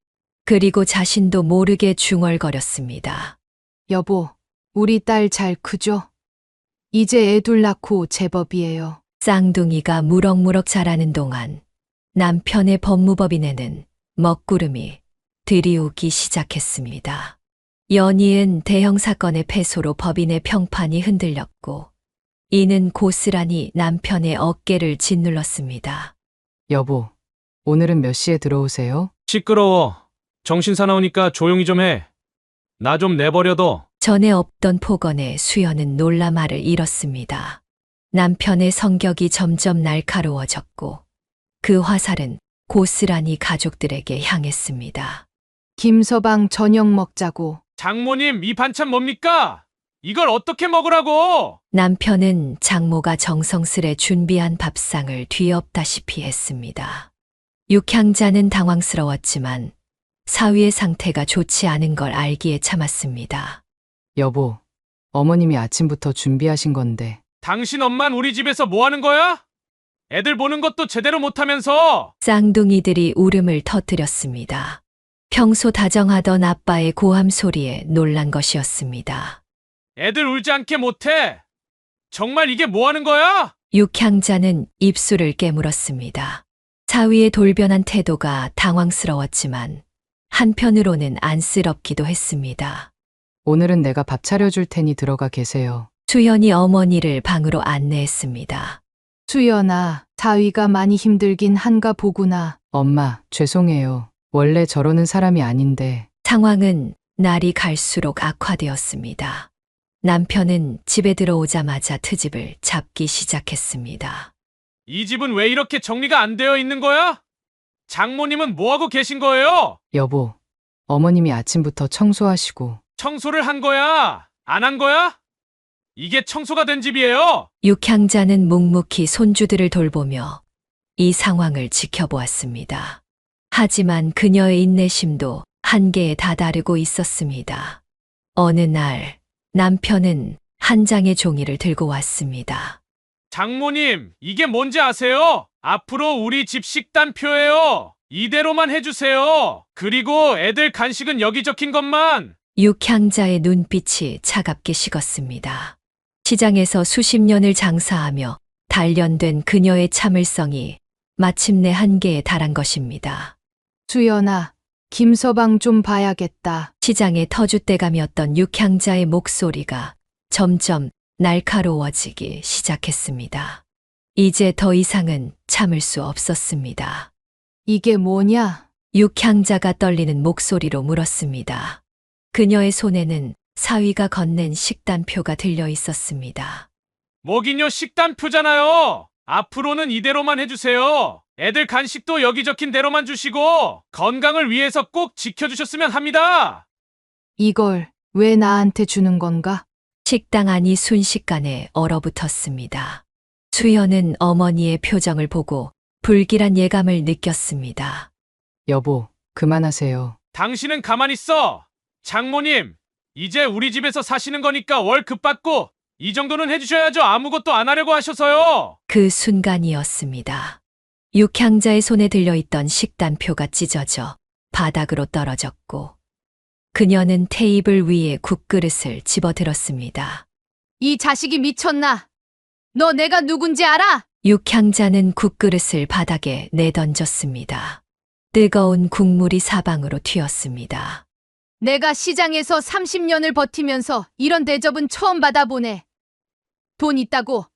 그리고 자신도 모르게 중얼거렸습니다. 여보, 우리 딸 잘 크죠? 이제 애 둘 낳고 제법이에요. 쌍둥이가 무럭무럭 자라는 동안 남편의 법무법인에는 먹구름이 들이오기 시작했습니다. 연이은 대형 사건의 패소로 법인의 평판이 흔들렸고 이는 고스란히 남편의 어깨를 짓눌렀습니다. 여보, 오늘은 몇 시에 들어오세요? 시끄러워. 정신 사나우니까 조용히 좀 해. 나 좀 내버려둬. 전에 없던 폭언에 수연은 놀라 말을 잃었습니다. 남편의 성격이 점점 날카로워졌고 그 화살은 고스란히 가족들에게 향했습니다. 김서방 저녁 먹자고. 장모님, 이 반찬 뭡니까? 이걸 어떻게 먹으라고? 남편은 장모가 정성스레 준비한 밥상을 뒤엎다시피 했습니다. 육향자는 당황스러웠지만 사위의 상태가 좋지 않은 걸 알기에 참았습니다. 여보, 어머님이 아침부터 준비하신 건데. 당신 엄만 우리 집에서 뭐 하는 거야? 애들 보는 것도 제대로 못하면서. 쌍둥이들이 울음을 터뜨렸습니다. 평소 다정하던 아빠의 고함 소리에 놀란 것이었습니다. 애들 울지 않게 못해. 정말 이게 뭐 하는 거야? 육향자는 입술을 깨물었습니다. 사위의 돌변한 태도가 당황스러웠지만 한편으로는 안쓰럽기도 했습니다. 오늘은 내가 밥 차려줄 테니 들어가 계세요. 수연이 어머니를 방으로 안내했습니다. 수연아, 사위가 많이 힘들긴 한가 보구나. 엄마, 죄송해요. 원래 저러는 사람이 아닌데. 상황은 날이 갈수록 악화되었습니다. 남편은 집에 들어오자마자 트집을 잡기 시작했습니다. 이 집은 왜 이렇게 정리가 안 되어 있는 거야? 장모님은 뭐 하고 계신 거예요? 여보, 어머님이 아침부터 청소하시고. 청소를 한 거야? 안 한 거야? 이게 청소가 된 집이에요? 육향자는 묵묵히 손주들을 돌보며 이 상황을 지켜보았습니다. 하지만 그녀의 인내심도 한계에 다다르고 있었습니다. 어느 날 남편은 한 장의 종이를 들고 왔습니다. 장모님, 이게 뭔지 아세요? 앞으로 우리 집 식단표예요. 이대로만 해주세요. 그리고 애들 간식은 여기 적힌 것만. 육향자의 눈빛이 차갑게 식었습니다. 시장에서 수십 년을 장사하며 단련된 그녀의 참을성이 마침내 한계에 달한 것입니다. 수연아, 김서방 좀 봐야겠다. 시장의 터줏대감이었던 육향자의 목소리가 점점 날카로워지기 시작했습니다. 이제 더 이상은 참을 수 없었습니다. 이게 뭐냐? 육향자가 떨리는 목소리로 물었습니다. 그녀의 손에는 사위가 건넨 식단표가 들려 있었습니다. 먹이뇨 식단표잖아요. 앞으로는 이대로만 해주세요. 애들 간식도 여기 적힌 대로만 주시고 건강을 위해서 꼭 지켜주셨으면 합니다. 이걸 왜 나한테 주는 건가? 식당 안이 순식간에 얼어붙었습니다. 수연은 어머니의 표정을 보고 불길한 예감을 느꼈습니다. 여보, 그만하세요. 당신은 가만히 있어. 장모님, 이제 우리 집에서 사시는 거니까 월급 받고 이 정도는 해주셔야죠. 아무것도 안 하려고 하셔서요. 그 순간이었습니다. 육향자의 손에 들려있던 식단표가 찢어져 바닥으로 떨어졌고 그녀는 테이블 위에 국그릇을 집어들었습니다. 이 자식이 미쳤나? 너 내가 누군지 알아? 육향자는 국그릇을 바닥에 내던졌습니다. 뜨거운 국물이 사방으로 튀었습니다. 내가 시장에서 30년을 버티면서 이런 대접은 처음 받아보네. 돈 있다고,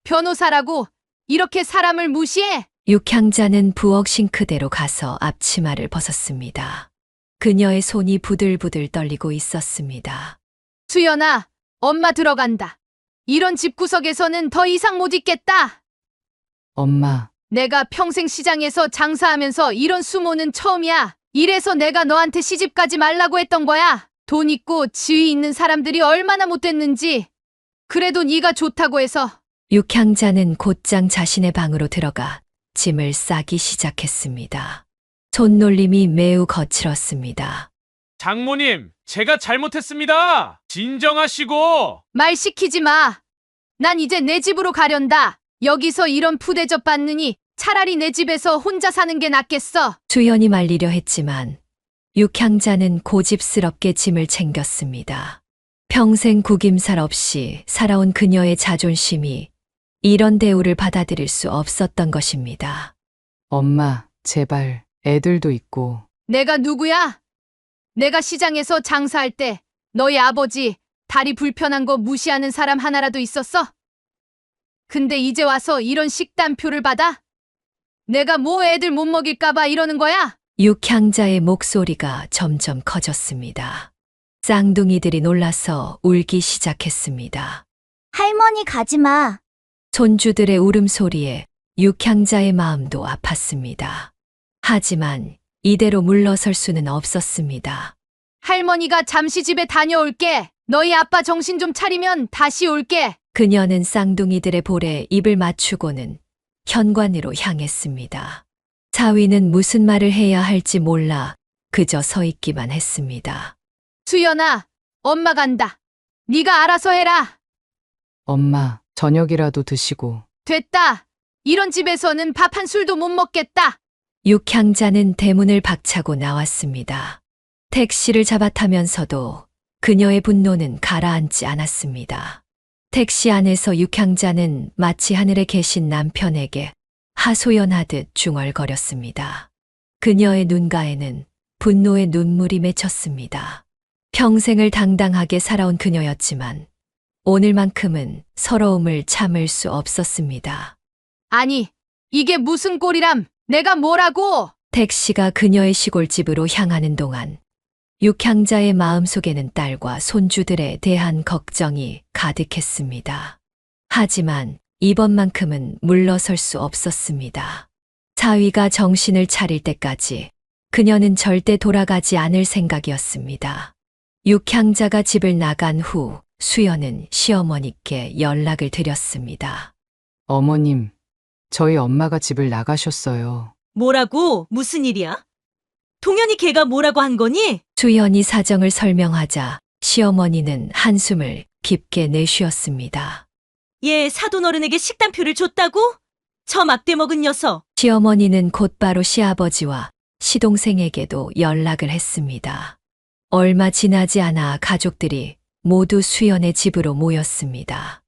변호사라고 이렇게 사람을 무시해? 육향자는 부엌 싱크대로 가서 앞치마를 벗었습니다. 그녀의 손이 부들부들 떨리고 있었습니다. 수연아, 엄마 들어간다. 이런 집구석에서는 더 이상 못 있겠다. 엄마, 내가 평생 시장에서 장사하면서 이런 수모는 처음이야. 이래서 내가 너한테 시집가지 말라고 했던 거야. 돈 있고 지위 있는 사람들이 얼마나 못됐는지. 그래도 네가 좋다고 해서. 육향자는 곧장 자신의 방으로 들어가 짐을 싸기 시작했습니다. 손놀림이 매우 거칠었습니다. 장모님, 제가 잘못했습니다. 진정하시고. 말 시키지 마. 난 이제 내 집으로 가련다. 여기서 이런 푸대접 받느니 차라리 내 집에서 혼자 사는 게 낫겠어. 수연이 말리려 했지만 육향자는 고집스럽게 짐을 챙겼습니다. 평생 구김살 없이 살아온 그녀의 자존심이 이런 대우를 받아들일 수 없었던 것입니다. 엄마, 제발, 애들도 있고. 내가 누구야? 내가 시장에서 장사할 때 너희 아버지 다리 불편한 거 무시하는 사람 하나라도 있었어? 근데 이제 와서 이런 식단표를 받아? 내가 뭐 애들 못 먹일까봐 이러는 거야? 육향자의 목소리가 점점 커졌습니다. 쌍둥이들이 놀라서 울기 시작했습니다. 할머니 가지마. 손주들의 울음소리에 육향자의 마음도 아팠습니다. 하지만 이대로 물러설 수는 없었습니다. 할머니가 잠시 집에 다녀올게. 너희 아빠 정신 좀 차리면 다시 올게. 그녀는 쌍둥이들의 볼에 입을 맞추고는 현관으로 향했습니다. 사위는 무슨 말을 해야 할지 몰라 그저 서 있기만 했습니다. 수연아, 엄마 간다. 네가 알아서 해라. 엄마, 저녁이라도 드시고. 됐다. 이런 집에서는 밥 한 술도 못 먹겠다. 육향자는 대문을 박차고 나왔습니다. 택시를 잡아타면서도 그녀의 분노는 가라앉지 않았습니다. 택시 안에서 육향자는 마치 하늘에 계신 남편에게 하소연하듯 중얼거렸습니다. 그녀의 눈가에는 분노의 눈물이 맺혔습니다. 평생을 당당하게 살아온 그녀였지만 오늘만큼은 서러움을 참을 수 없었습니다. 아니, 이게 무슨 꼴이람? 내가 뭐라고? 택시가 그녀의 시골집으로 향하는 동안 육향자의 마음속에는 딸과 손주들에 대한 걱정이 가득했습니다. 하지만 이번만큼은 물러설 수 없었습니다. 사위가 정신을 차릴 때까지 그녀는 절대 돌아가지 않을 생각이었습니다. 육향자가 집을 나간 후 수연은 시어머니께 연락을 드렸습니다. 어머님, 저희 엄마가 집을 나가셨어요. 뭐라고? 무슨 일이야? 동현이 걔가 뭐라고 한 거니? 수연이 사정을 설명하자 시어머니는 한숨을 깊게 내쉬었습니다. 얘 사돈어른에게 식단표를 줬다고? 저 막대 먹은 녀석. 시어머니는 곧바로 시아버지와 시동생에게도 연락을 했습니다. 얼마 지나지 않아 가족들이 모두 수연의 집으로 모였습니다.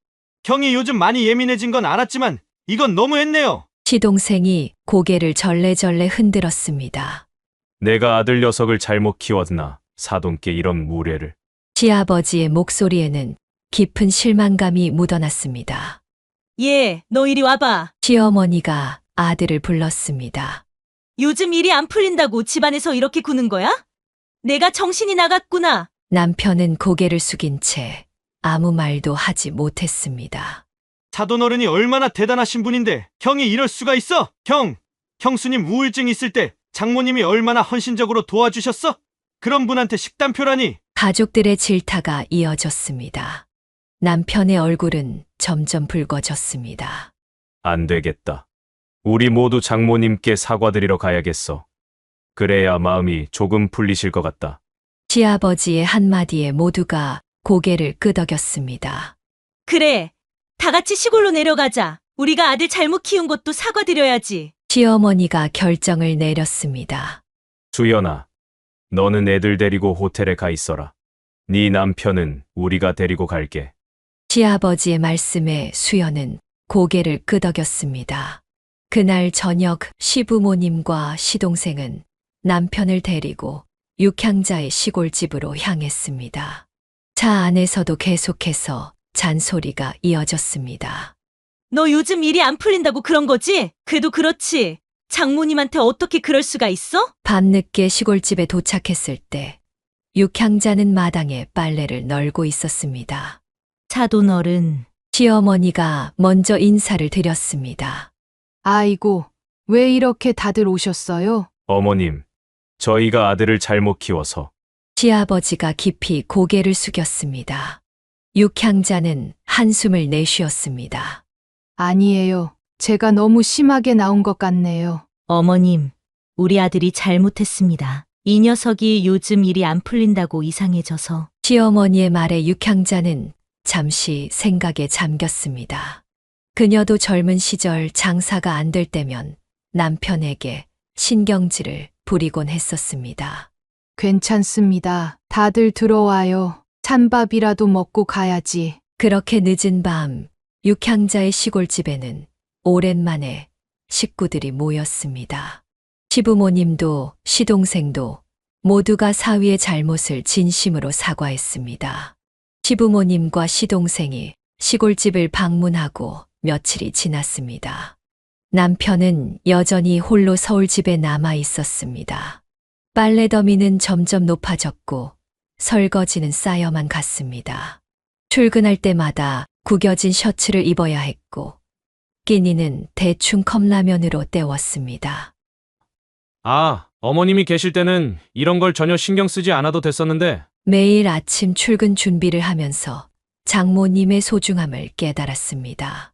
형이 요즘 많이 예민해진 건 알았지만 이건 너무했네요. 시동생이 고개를 절레절레 흔들었습니다. 내가 아들 녀석을 잘못 키웠나? 사돈께 이런 무례를. 시아버지의 목소리에는 깊은 실망감이 묻어났습니다. 얘, 너 이리 와봐. 시어머니가 아들을 불렀습니다. 요즘 일이 안 풀린다고 집안에서 이렇게 구는 거야? 내가 정신이 나갔구나. 남편은 고개를 숙인 채 아무 말도 하지 못했습니다. 사돈어른이 얼마나 대단하신 분인데 형이 이럴 수가 있어? 형수님 우울증 있을 때 장모님이 얼마나 헌신적으로 도와주셨어? 그런 분한테 식단표라니. 가족들의 질타가 이어졌습니다. 남편의 얼굴은 점점 붉어졌습니다. 안 되겠다. 우리 모두 장모님께 사과드리러 가야겠어. 그래야 마음이 조금 풀리실 것 같다. 시아버지의 한마디에 모두가 고개를 끄덕였습니다. 그래, 다 같이 시골로 내려가자. 우리가 아들 잘못 키운 것도 사과드려야지. 시어머니가 결정을 내렸습니다. 수연아, 너는 애들 데리고 호텔에 가 있어라. 네 남편은 우리가 데리고 갈게. 시아버지의 말씀에 수연은 고개를 끄덕였습니다. 그날 저녁 시부모님과 시동생은 남편을 데리고 육향자의 시골집으로 향했습니다. 차 안에서도 계속해서 잔소리가 이어졌습니다. 너 요즘 일이 안 풀린다고 그런 거지? 그래도 그렇지. 장모님한테 어떻게 그럴 수가 있어? 밤늦게 시골집에 도착했을 때 육향자는 마당에 빨래를 널고 있었습니다. 사돈어른. 시어머니가 먼저 인사를 드렸습니다. 아이고, 왜 이렇게 다들 오셨어요? 어머님, 저희가 아들을 잘못 키워서. 시아버지가 깊이 고개를 숙였습니다. 육향자는 한숨을 내쉬었습니다. 아니에요. 제가 너무 심하게 나온 것 같네요. 어머님, 우리 아들이 잘못했습니다. 이 녀석이 요즘 일이 안 풀린다고 이상해져서. 시어머니의 말에 육향자는 잠시 생각에 잠겼습니다. 그녀도 젊은 시절 장사가 안 될 때면 남편에게 신경질을 부리곤 했었습니다. 괜찮습니다. 다들 들어와요. 찬밥이라도 먹고 가야지. 그렇게 늦은 밤 육향자의 시골집에는 오랜만에 식구들이 모였습니다. 시부모님도 시동생도 모두가 사위의 잘못을 진심으로 사과했습니다. 시부모님과 시동생이 시골집을 방문하고 며칠이 지났습니다. 남편은 여전히 홀로 서울집에 남아 있었습니다. 빨래 더미는 점점 높아졌고 설거지는 쌓여만 갔습니다. 출근할 때마다 구겨진 셔츠를 입어야 했고 끼니는 대충 컵라면으로 때웠습니다. 아, 어머님이 계실 때는 이런 걸 전혀 신경 쓰지 않아도 됐었는데. 매일 아침 출근 준비를 하면서 장모님의 소중함을 깨달았습니다.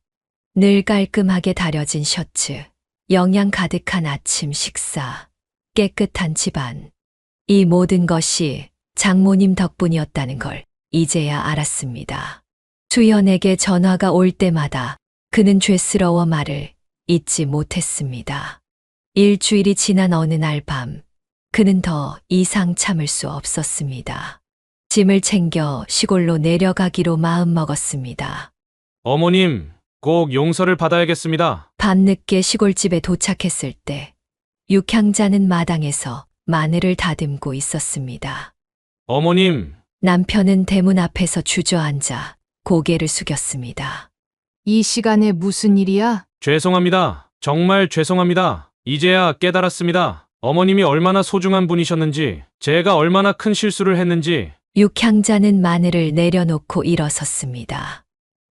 늘 깔끔하게 다려진 셔츠, 영양 가득한 아침 식사, 깨끗한 집안. 이 모든 것이 장모님 덕분이었다는 걸 이제야 알았습니다. 수연에게 전화가 올 때마다 그는 죄스러워 말을 잊지 못했습니다. 일주일이 지난 어느 날 밤, 그는 더 이상 참을 수 없었습니다. 짐을 챙겨 시골로 내려가기로 마음먹었습니다. 어머님, 꼭 용서를 받아야겠습니다. 밤늦게 시골집에 도착했을 때 육향자는 마당에서 마늘을 다듬고 있었습니다. 어머님, 남편은 대문 앞에서 주저앉아 고개를 숙였습니다. 이 시간에 무슨 일이야? 죄송합니다. 정말 죄송합니다. 이제야 깨달았습니다. 어머님이 얼마나 소중한 분이셨는지, 제가 얼마나 큰 실수를 했는지. 육향자는 마늘을 내려놓고 일어섰습니다.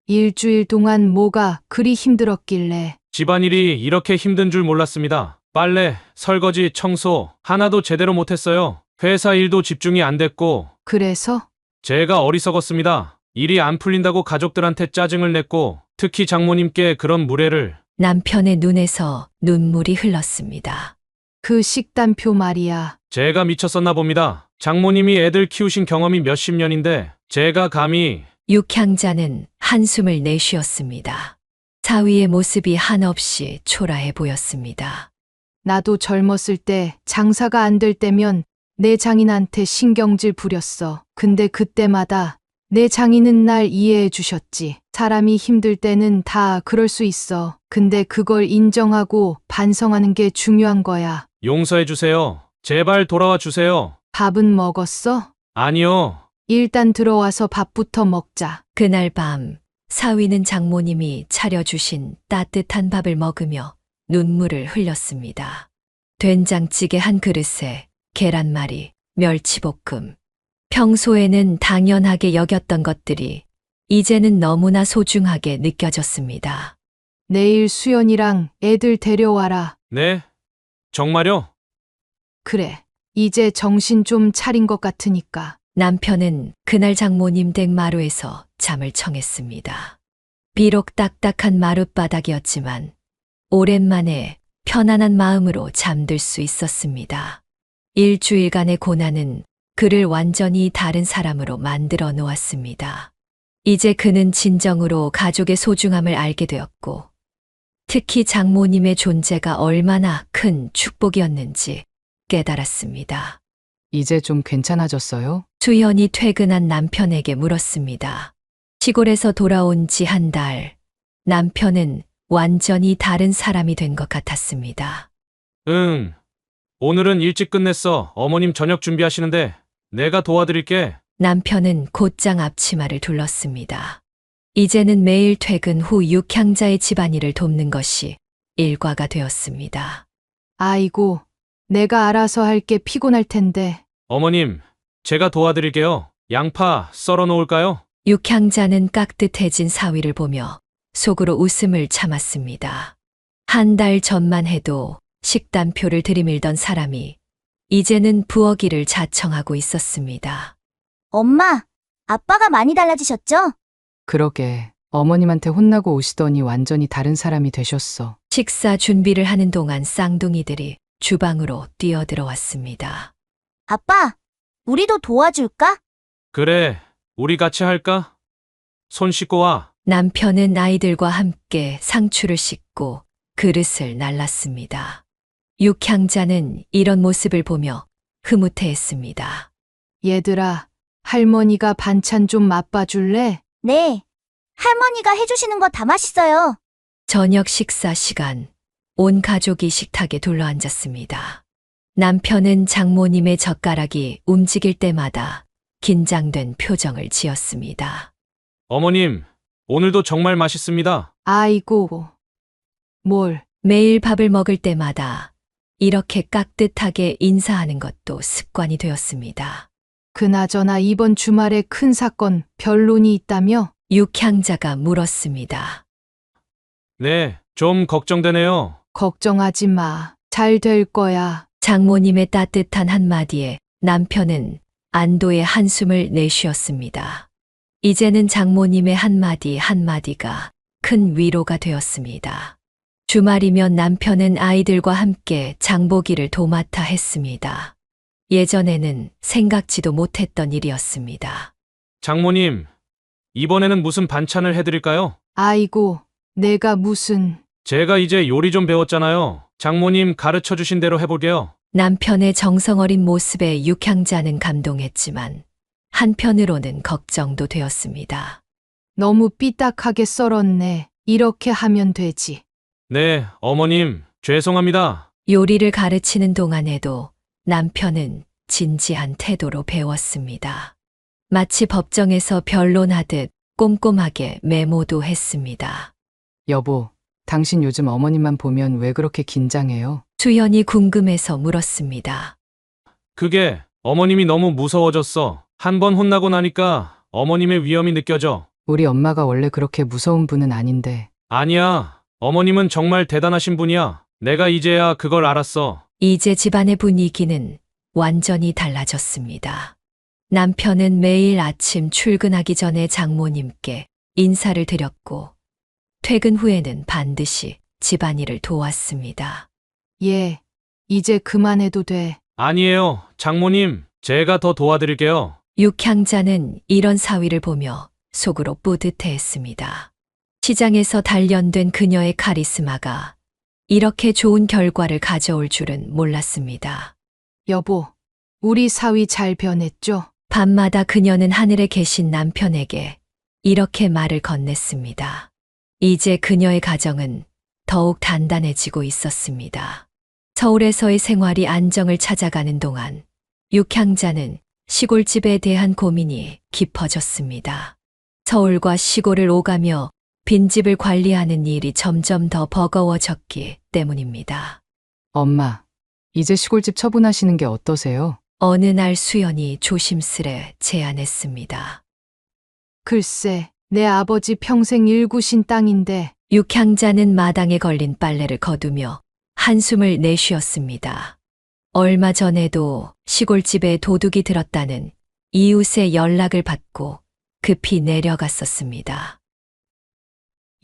일주일 동안 뭐가 그리 힘들었길래. 집안일이 이렇게 힘든 줄 몰랐습니다. 빨래, 설거지, 청소 하나도 제대로 못했어요. 회사 일도 집중이 안 됐고. 그래서? 제가 어리석었습니다. 일이 안 풀린다고 가족들한테 짜증을 냈고, 특히 장모님께 그런 무례를. 남편의 눈에서 눈물이 흘렀습니다. 그 식단표 말이야. 제가 미쳤었나 봅니다. 장모님이 애들 키우신 경험이 몇십 년인데 제가 감히. 육향자는 한숨을 내쉬었습니다. 사위의 모습이 한없이 초라해 보였습니다. 나도 젊었을 때 장사가 안 될 때면 내 장인한테 신경질 부렸어. 근데 그때마다 내 장인은 날 이해해 주셨지. 사람이 힘들 때는 다 그럴 수 있어. 근데 그걸 인정하고 반성하는 게 중요한 거야. 용서해 주세요. 제발 돌아와 주세요. 밥은 먹었어? 아니요. 일단 들어와서 밥부터 먹자. 그날 밤 사위는 장모님이 차려주신 따뜻한 밥을 먹으며 눈물을 흘렸습니다. 된장찌개 한 그릇에 계란말이, 멸치볶음. 평소에는 당연하게 여겼던 것들이 이제는 너무나 소중하게 느껴졌습니다. 내일 수연이랑 애들 데려와라. 네? 정말요? 그래. 이제 정신 좀 차린 것 같으니까. 남편은 그날 장모님 댁 마루에서 잠을 청했습니다. 비록 딱딱한 마룻바닥이었지만 오랜만에 편안한 마음으로 잠들 수 있었습니다. 일주일간의 고난은 그를 완전히 다른 사람으로 만들어 놓았습니다. 이제 그는 진정으로 가족의 소중함을 알게 되었고, 특히 장모님의 존재가 얼마나 큰 축복이었는지 깨달았습니다. 이제 좀 괜찮아졌어요? 수연이 퇴근한 남편에게 물었습니다. 시골에서 돌아온 지 한 달, 남편은 완전히 다른 사람이 된 것 같았습니다. 응. 오늘은 일찍 끝냈어. 어머님 저녁 준비하시는데 내가 도와드릴게. 남편은 곧장 앞치마를 둘렀습니다. 이제는 매일 퇴근 후 육향자의 집안일을 돕는 것이 일과가 되었습니다. 아이고, 내가 알아서 할게. 피곤할 텐데. 어머님, 제가 도와드릴게요. 양파 썰어 놓을까요? 육향자는 깍듯해진 사위를 보며 속으로 웃음을 참았습니다. 한 달 전만 해도 식단표를 들이밀던 사람이 이제는 부엌일을 자청하고 있었습니다. 엄마, 아빠가 많이 달라지셨죠? 그러게. 어머님한테 혼나고 오시더니 완전히 다른 사람이 되셨어. 식사 준비를 하는 동안 쌍둥이들이 주방으로 뛰어들어왔습니다. 아빠, 우리도 도와줄까? 그래, 우리 같이 할까? 손 씻고 와. 남편은 아이들과 함께 상추를 씻고 그릇을 날랐습니다. 육향자는 이런 모습을 보며 흐뭇해했습니다. 얘들아, 할머니가 반찬 좀 맛봐줄래? 네. 할머니가 해주시는 거 다 맛있어요. 저녁 식사 시간, 온 가족이 식탁에 둘러앉았습니다. 남편은 장모님의 젓가락이 움직일 때마다 긴장된 표정을 지었습니다. 어머님, 오늘도 정말 맛있습니다. 아이고. 뭘. 매일 밥을 먹을 때마다 이렇게 깍듯하게 인사하는 것도 습관이 되었습니다. 그나저나 이번 주말에 큰 사건 변론이 있다며? 육향자가 물었습니다. 네, 좀 걱정되네요. 걱정하지 마. 잘 될 거야. 장모님의 따뜻한 한마디에 남편은 안도의 한숨을 내쉬었습니다. 이제는 장모님의 한마디 한마디가 큰 위로가 되었습니다. 주말이면 남편은 아이들과 함께 장보기를 도맡아 했습니다. 예전에는 생각지도 못했던 일이었습니다. 장모님, 이번에는 무슨 반찬을 해드릴까요? 아이고, 내가 무슨. 제가 이제 요리 좀 배웠잖아요. 장모님 가르쳐 주신 대로 해볼게요. 남편의 정성 어린 모습에 육향자는 감동했지만 한편으로는 걱정도 되었습니다. 너무 삐딱하게 썰었네. 이렇게 하면 되지. 네, 어머님, 죄송합니다. 요리를 가르치는 동안에도 남편은 진지한 태도로 배웠습니다. 마치 법정에서 변론하듯 꼼꼼하게 메모도 했습니다. 여보, 당신 요즘 어머님만 보면 왜 그렇게 긴장해요? 수연이 궁금해서 물었습니다. 그게 어머님이 너무 무서워졌어. 한 번 혼나고 나니까 어머님의 위험이 느껴져. 우리 엄마가 원래 그렇게 무서운 분은 아닌데. 아니야. 어머님은 정말 대단하신 분이야. 내가 이제야 그걸 알았어. 이제 집안의 분위기는 완전히 달라졌습니다. 남편은 매일 아침 출근하기 전에 장모님께 인사를 드렸고 퇴근 후에는 반드시 집안일을 도왔습니다. 예, 이제 그만해도 돼. 아니에요. 장모님, 제가 더 도와드릴게요. 육향자는 이런 사위를 보며 속으로 뿌듯해했습니다. 시장에서 단련된 그녀의 카리스마가 이렇게 좋은 결과를 가져올 줄은 몰랐습니다. 여보, 우리 사위 잘 변했죠? 밤마다 그녀는 하늘에 계신 남편에게 이렇게 말을 건넸습니다. 이제 그녀의 가정은 더욱 단단해지고 있었습니다. 서울에서의 생활이 안정을 찾아가는 동안 육향자는 시골집에 대한 고민이 깊어졌습니다. 서울과 시골을 오가며 빈집을 관리하는 일이 점점 더 버거워졌기 때문입니다. 엄마, 이제 시골집 처분하시는 게 어떠세요? 어느 날 수연이 조심스레 제안했습니다. 글쎄, 내 아버지 평생 일구신 땅인데 육향자는 마당에 걸린 빨래를 거두며 한숨을 내쉬었습니다. 얼마 전에도 시골집에 도둑이 들었다는 이웃의 연락을 받고 급히 내려갔었습니다.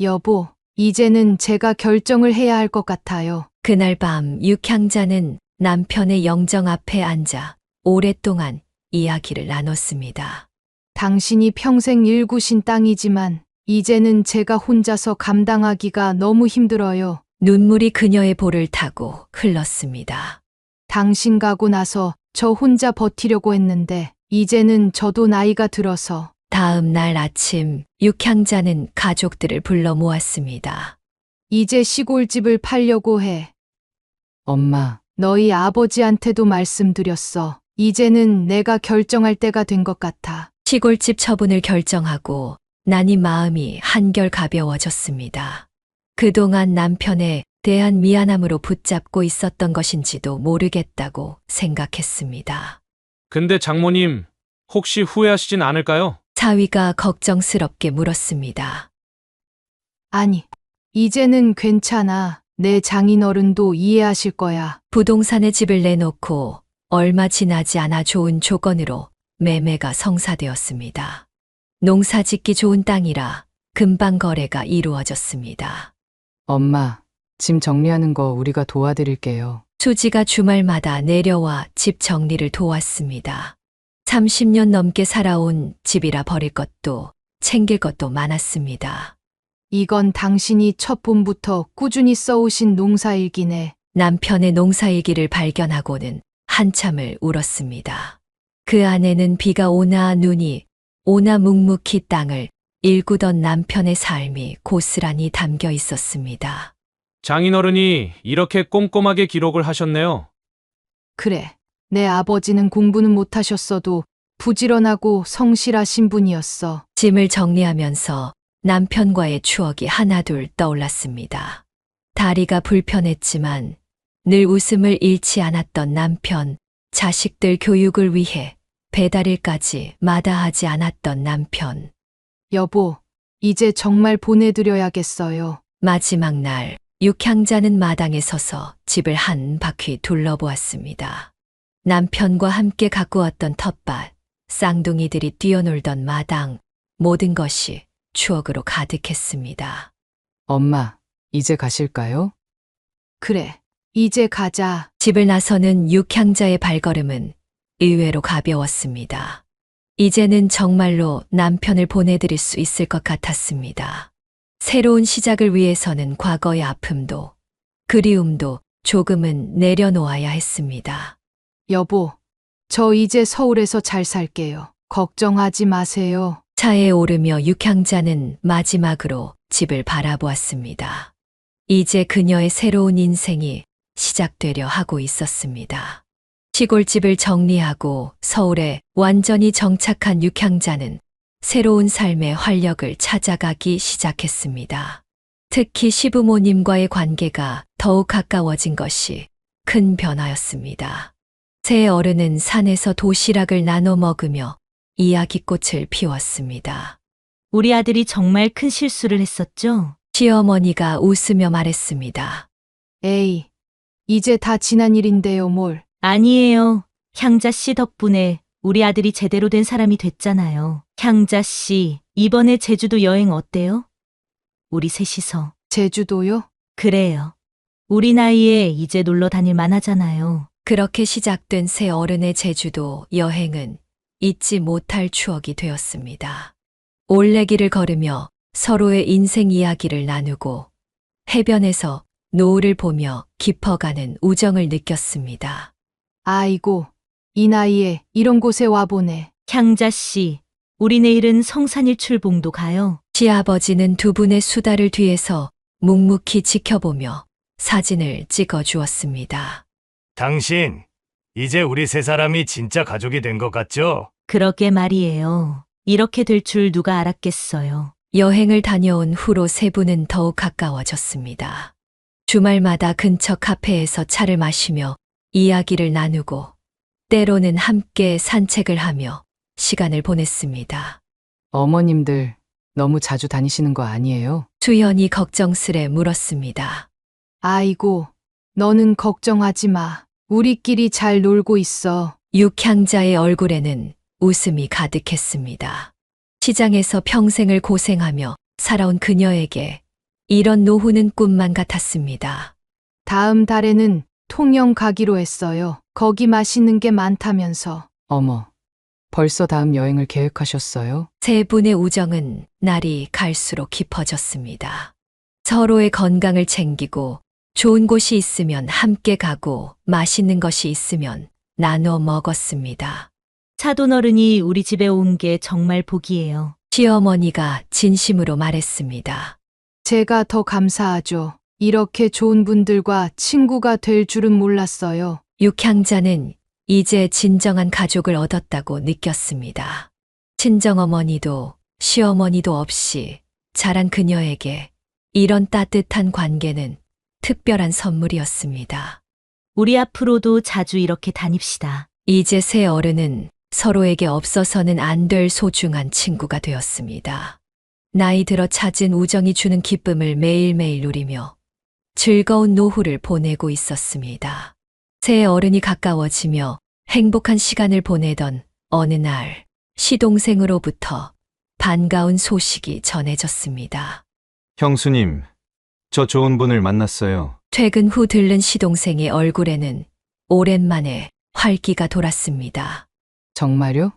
여보, 이제는 제가 결정을 해야 할 것 같아요. 그날 밤 육향자는 남편의 영정 앞에 앉아 오랫동안 이야기를 나눴습니다. 당신이 평생 일구신 땅이지만 이제는 제가 혼자서 감당하기가 너무 힘들어요. 눈물이 그녀의 볼을 타고 흘렀습니다. 당신 가고 나서 저 혼자 버티려고 했는데 이제는 저도 나이가 들어서. 다음 날 아침 육향자는 가족들을 불러 모았습니다. 이제 시골집을 팔려고 해. 엄마, 너희 아버지한테도 말씀드렸어. 이제는 내가 결정할 때가 된 것 같아. 시골집 처분을 결정하고 나니 마음이 한결 가벼워졌습니다. 그동안 남편에 대한 미안함으로 붙잡고 있었던 것인지도 모르겠다고 생각했습니다. 근데 장모님, 혹시 후회하시진 않을까요? 사위가 걱정스럽게 물었습니다. 아니, 이제는 괜찮아. 내 장인어른도 이해하실 거야. 부동산에 집을 내놓고 얼마 지나지 않아 좋은 조건으로 매매가 성사되었습니다. 농사 짓기 좋은 땅이라 금방 거래가 이루어졌습니다. 엄마, 짐 정리하는 거 우리가 도와드릴게요. 수지가 주말마다 내려와 집 정리를 도왔습니다. 30년 넘게 살아온 집이라 버릴 것도 챙길 것도 많았습니다. 이건 당신이 첫 봄부터 꾸준히 써오신 농사일기네. 남편의 농사일기를 발견하고는 한참을 울었습니다. 그 안에는 비가 오나 눈이 오나 묵묵히 땅을 일구던 남편의 삶이 고스란히 담겨 있었습니다. 장인어른이 이렇게 꼼꼼하게 기록을 하셨네요. 그래, 내 아버지는 공부는 못하셨어도 부지런하고 성실하신 분이었어. 짐을 정리하면서 남편과의 추억이 하나둘 떠올랐습니다. 다리가 불편했지만 늘 웃음을 잃지 않았던 남편, 자식들 교육을 위해 배달일까지 마다하지 않았던 남편. 여보, 이제 정말 보내드려야겠어요. 마지막 날 육향자는 마당에 서서 집을 한 바퀴 둘러보았습니다. 남편과 함께 가꾸었던 텃밭, 쌍둥이들이 뛰어놀던 마당, 모든 것이 추억으로 가득했습니다. 엄마, 이제 가실까요? 그래, 이제 가자. 집을 나서는 육향자의 발걸음은 의외로 가벼웠습니다. 이제는 정말로 남편을 보내드릴 수 있을 것 같았습니다. 새로운 시작을 위해서는 과거의 아픔도 그리움도 조금은 내려놓아야 했습니다. 여보, 저 이제 서울에서 잘 살게요. 걱정하지 마세요. 차에 오르며 육향자는 마지막으로 집을 바라보았습니다. 이제 그녀의 새로운 인생이 시작되려 하고 있었습니다. 시골집을 정리하고 서울에 완전히 정착한 육향자는 새로운 삶의 활력을 찾아가기 시작했습니다. 특히 시부모님과의 관계가 더욱 가까워진 것이 큰 변화였습니다. 새 어른은 산에서 도시락을 나눠 먹으며 이야기꽃을 피웠습니다. 우리 아들이 정말 큰 실수를 했었죠? 시어머니가 웃으며 말했습니다. 에이, 이제 다 지난 일인데요, 뭘. 아니에요. 향자 씨 덕분에 우리 아들이 제대로 된 사람이 됐잖아요. 향자 씨, 이번에 제주도 여행 어때요? 우리 셋이서. 제주도요? 그래요. 우리 나이에 이제 놀러 다닐 만하잖아요. 그렇게 시작된 새 어른의 제주도 여행은 잊지 못할 추억이 되었습니다. 올레길을 걸으며 서로의 인생 이야기를 나누고 해변에서 노을을 보며 깊어가는 우정을 느꼈습니다. 아이고, 이 나이에 이런 곳에 와보네. 향자 씨, 우리 내일은 성산일출봉도 가요. 시아버지는 두 분의 수다를 뒤에서 묵묵히 지켜보며 사진을 찍어 주었습니다. 당신, 이제 우리 세 사람이 진짜 가족이 된 것 같죠? 그러게 말이에요. 이렇게 될 줄 누가 알았겠어요. 여행을 다녀온 후로 세 분은 더욱 가까워졌습니다. 주말마다 근처 카페에서 차를 마시며 이야기를 나누고 때로는 함께 산책을 하며 시간을 보냈습니다. 어머님들 너무 자주 다니시는 거 아니에요? 수연이 걱정스레 물었습니다. 아이고, 너는 걱정하지 마. 우리끼리 잘 놀고 있어. 육향자의 얼굴에는 웃음이 가득했습니다. 시장에서 평생을 고생하며 살아온 그녀에게 이런 노후는 꿈만 같았습니다. 다음 달에는 통영 가기로 했어요. 거기 맛있는 게 많다면서. 어머, 벌써 다음 여행을 계획하셨어요? 세 분의 우정은 날이 갈수록 깊어졌습니다. 서로의 건강을 챙기고 좋은 곳이 있으면 함께 가고 맛있는 것이 있으면 나눠 먹었습니다. 사돈어른이 우리 집에 온 게 정말 복이에요. 시어머니가 진심으로 말했습니다. 제가 더 감사하죠. 이렇게 좋은 분들과 친구가 될 줄은 몰랐어요. 육향자는 이제 진정한 가족을 얻었다고 느꼈습니다. 친정어머니도 시어머니도 없이 자란 그녀에게 이런 따뜻한 관계는 특별한 선물이었습니다. 우리 앞으로도 자주 이렇게 다닙시다. 이제 새 어른은 서로에게 없어서는 안 될 소중한 친구가 되었습니다. 나이 들어 찾은 우정이 주는 기쁨을 매일매일 누리며 즐거운 노후를 보내고 있었습니다. 새 어른이 가까워지며 행복한 시간을 보내던 어느 날 시동생으로부터 반가운 소식이 전해졌습니다. 형수님, 저 좋은 분을 만났어요. 퇴근 후 들른 시동생의 얼굴에는 오랜만에 활기가 돌았습니다. 정말요?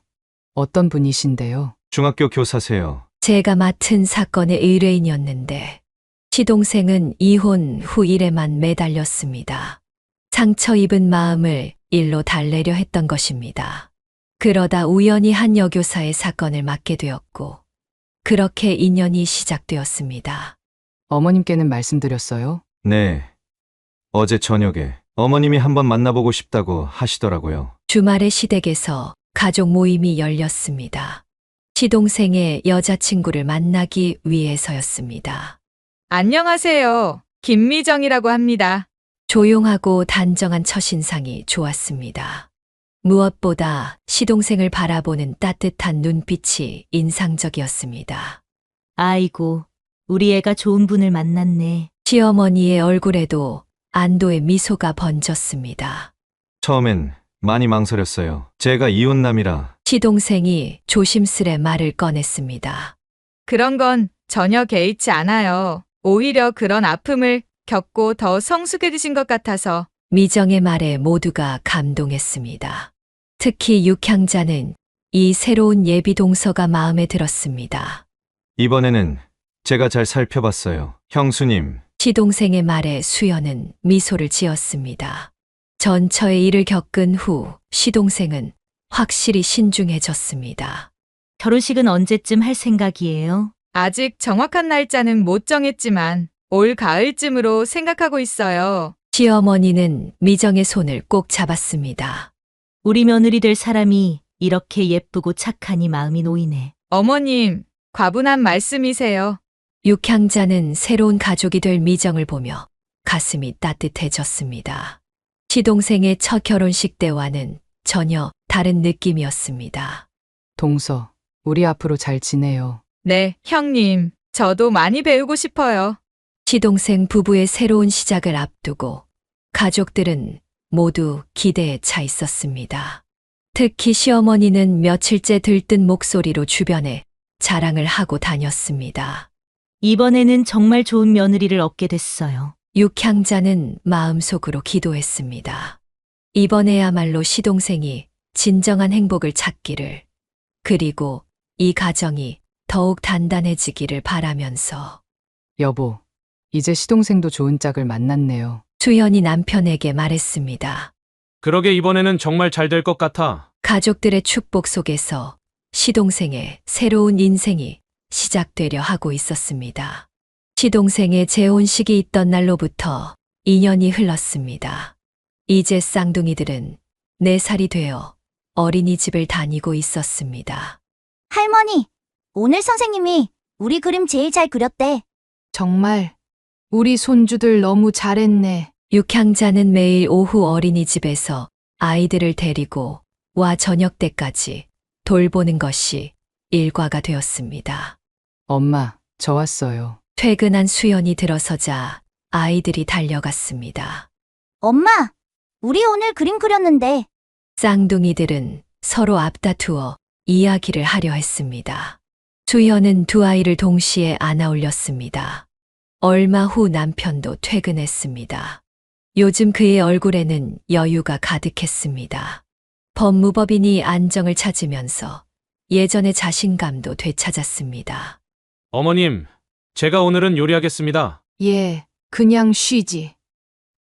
어떤 분이신데요? 중학교 교사세요. 제가 맡은 사건의 의뢰인이었는데 시동생은 이혼 후 일에만 매달렸습니다. 상처 입은 마음을 일로 달래려 했던 것입니다. 그러다 우연히 한 여교사의 사건을 맡게 되었고 그렇게 인연이 시작되었습니다. 어머님께는 말씀드렸어요? 네. 어제 저녁에 어머님이 한번 만나보고 싶다고 하시더라고요. 주말에 시댁에서 가족 모임이 열렸습니다. 시동생의 여자친구를 만나기 위해서였습니다. 안녕하세요. 김미정이라고 합니다. 조용하고 단정한 첫인상이 좋았습니다. 무엇보다 시동생을 바라보는 따뜻한 눈빛이 인상적이었습니다. 아이고, 우리 애가 좋은 분을 만났네. 시어머니의 얼굴에도 안도의 미소가 번졌습니다. 처음엔 많이 망설였어요. 제가 이혼남이라. 시동생이 조심스레 말을 꺼냈습니다. 그런 건 전혀 개의치 않아요. 오히려 그런 아픔을 겪고 더 성숙해지신 것 같아서. 미정의 말에 모두가 감동했습니다. 특히 육향자는 이 새로운 예비 동서가 마음에 들었습니다. 이번에는 제가 잘 살펴봤어요. 형수님. 시동생의 말에 수연은 미소를 지었습니다. 전처의 일을 겪은 후 시동생은 확실히 신중해졌습니다. 결혼식은 언제쯤 할 생각이에요? 아직 정확한 날짜는 못 정했지만 올 가을쯤으로 생각하고 있어요. 시어머니는 미정의 손을 꼭 잡았습니다. 우리 며느리 될 사람이 이렇게 예쁘고 착하니 마음이 놓이네. 어머님, 과분한 말씀이세요. 육향자는 새로운 가족이 될 미정을 보며 가슴이 따뜻해졌습니다. 시동생의 첫 결혼식 때와는 전혀 다른 느낌이었습니다. 동서, 우리 앞으로 잘 지내요. 네, 형님. 저도 많이 배우고 싶어요. 시동생 부부의 새로운 시작을 앞두고 가족들은 모두 기대에 차 있었습니다. 특히 시어머니는 며칠째 들뜬 목소리로 주변에 자랑을 하고 다녔습니다. 이번에는 정말 좋은 며느리를 얻게 됐어요. 육향자는 마음속으로 기도했습니다. 이번에야말로 시동생이 진정한 행복을 찾기를, 그리고 이 가정이 더욱 단단해지기를 바라면서. 여보, 이제 시동생도 좋은 짝을 만났네요. 수연이 남편에게 말했습니다. 그러게 이번에는 정말 잘 될 것 같아. 가족들의 축복 속에서 시동생의 새로운 인생이 시작되려 하고 있었습니다. 시동생의 재혼식이 있던 날로부터 2년이 흘렀습니다. 이제 쌍둥이들은 4살이 되어 어린이집을 다니고 있었습니다. 할머니, 오늘 선생님이 우리 그림 제일 잘 그렸대. 정말 우리 손주들 너무 잘했네. 육향자는 매일 오후 어린이집에서 아이들을 데리고 와 저녁 때까지 돌보는 것이 일과가 되었습니다. 엄마, 저 왔어요. 퇴근한 수연이 들어서자 아이들이 달려갔습니다. 엄마, 우리 오늘 그림 그렸는데. 쌍둥이들은 서로 앞다투어 이야기를 하려 했습니다. 수연은 두 아이를 동시에 안아 올렸습니다. 얼마 후 남편도 퇴근했습니다. 요즘 그의 얼굴에는 여유가 가득했습니다. 법무법인이 안정을 찾으면서 예전의 자신감도 되찾았습니다. 어머님, 제가 오늘은 요리하겠습니다. 예, 그냥 쉬지.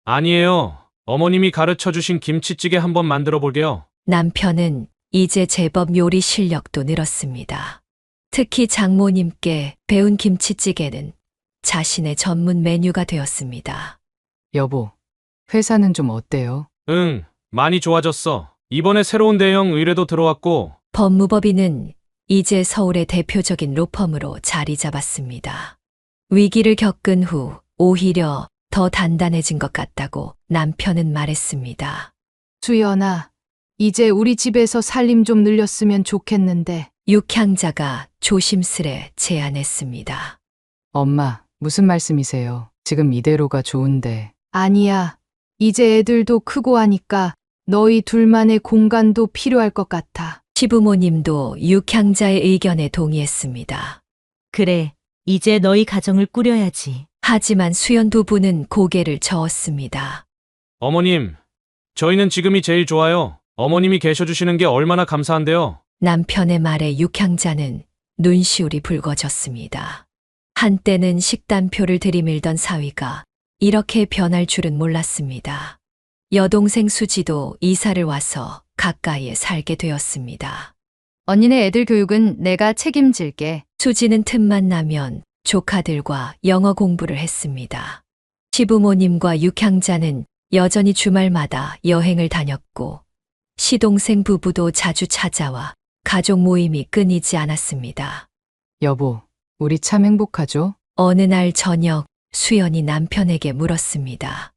아니에요. 어머님이 가르쳐 주신 김치찌개 한번 만들어 볼게요. 남편은 이제 제법 요리 실력도 늘었습니다. 특히 장모님께 배운 김치찌개는 자신의 전문 메뉴가 되었습니다. 여보, 회사는 좀 어때요? 응, 많이 좋아졌어. 이번에 새로운 대형 의뢰도 들어왔고. 법무법인은 이제 서울의 대표적인 로펌으로 자리 잡았습니다. 위기를 겪은 후 오히려 더 단단해진 것 같다고 남편은 말했습니다. 수연아, 이제 우리 집에서 살림 좀 늘렸으면 좋겠는데. 육향자가 조심스레 제안했습니다. 엄마, 무슨 말씀이세요? 지금 이대로가 좋은데. 아니야. 이제 애들도 크고 하니까 너희 둘만의 공간도 필요할 것 같아. 시부모님도 육향자의 의견에 동의했습니다. 그래, 이제 너희 가정을 꾸려야지. 하지만 수연 부부는 고개를 저었습니다. 어머님, 저희는 지금이 제일 좋아요. 어머님이 계셔주시는 게 얼마나 감사한데요. 남편의 말에 육향자는 눈시울이 붉어졌습니다. 한때는 식단표를 들이밀던 사위가 이렇게 변할 줄은 몰랐습니다. 여동생 수지도 이사를 와서 가까이에 살게 되었습니다. 언니네 애들 교육은 내가 책임질게. 수지는 틈만 나면 조카들과 영어 공부를 했습니다. 시부모님과 육향자는 여전히 주말마다 여행을 다녔고 시동생 부부도 자주 찾아와 가족 모임이 끊이지 않았습니다. 여보, 우리 참 행복하죠? 어느 날 저녁 수연이 남편에게 물었습니다.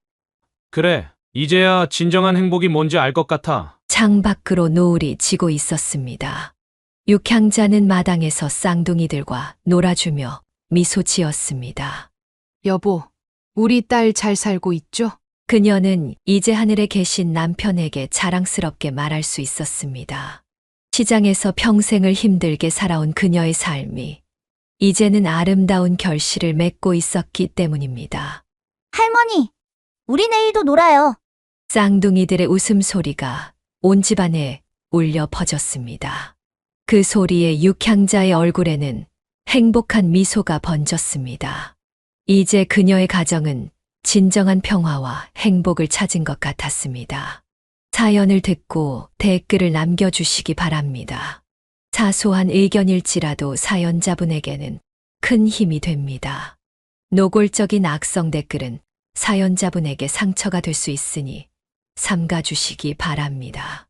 그래, 이제야 진정한 행복이 뭔지 알 것 같아. 창 밖으로 노을이 지고 있었습니다. 육향자는 마당에서 쌍둥이들과 놀아주며 미소 지었습니다. 여보, 우리 딸 잘 살고 있죠? 그녀는 이제 하늘에 계신 남편에게 자랑스럽게 말할 수 있었습니다. 시장에서 평생을 힘들게 살아온 그녀의 삶이 이제는 아름다운 결실을 맺고 있었기 때문입니다. 할머니, 우리 내일도 놀아요. 쌍둥이들의 웃음소리가 온 집안에 울려 퍼졌습니다. 그 소리에 육향자의 얼굴에는 행복한 미소가 번졌습니다. 이제 그녀의 가정은 진정한 평화와 행복을 찾은 것 같았습니다. 사연을 듣고 댓글을 남겨주시기 바랍니다. 사소한 의견일지라도 사연자분에게는 큰 힘이 됩니다. 노골적인 악성 댓글은 사연자분에게 상처가 될 수 있으니 삼가주시기 바랍니다.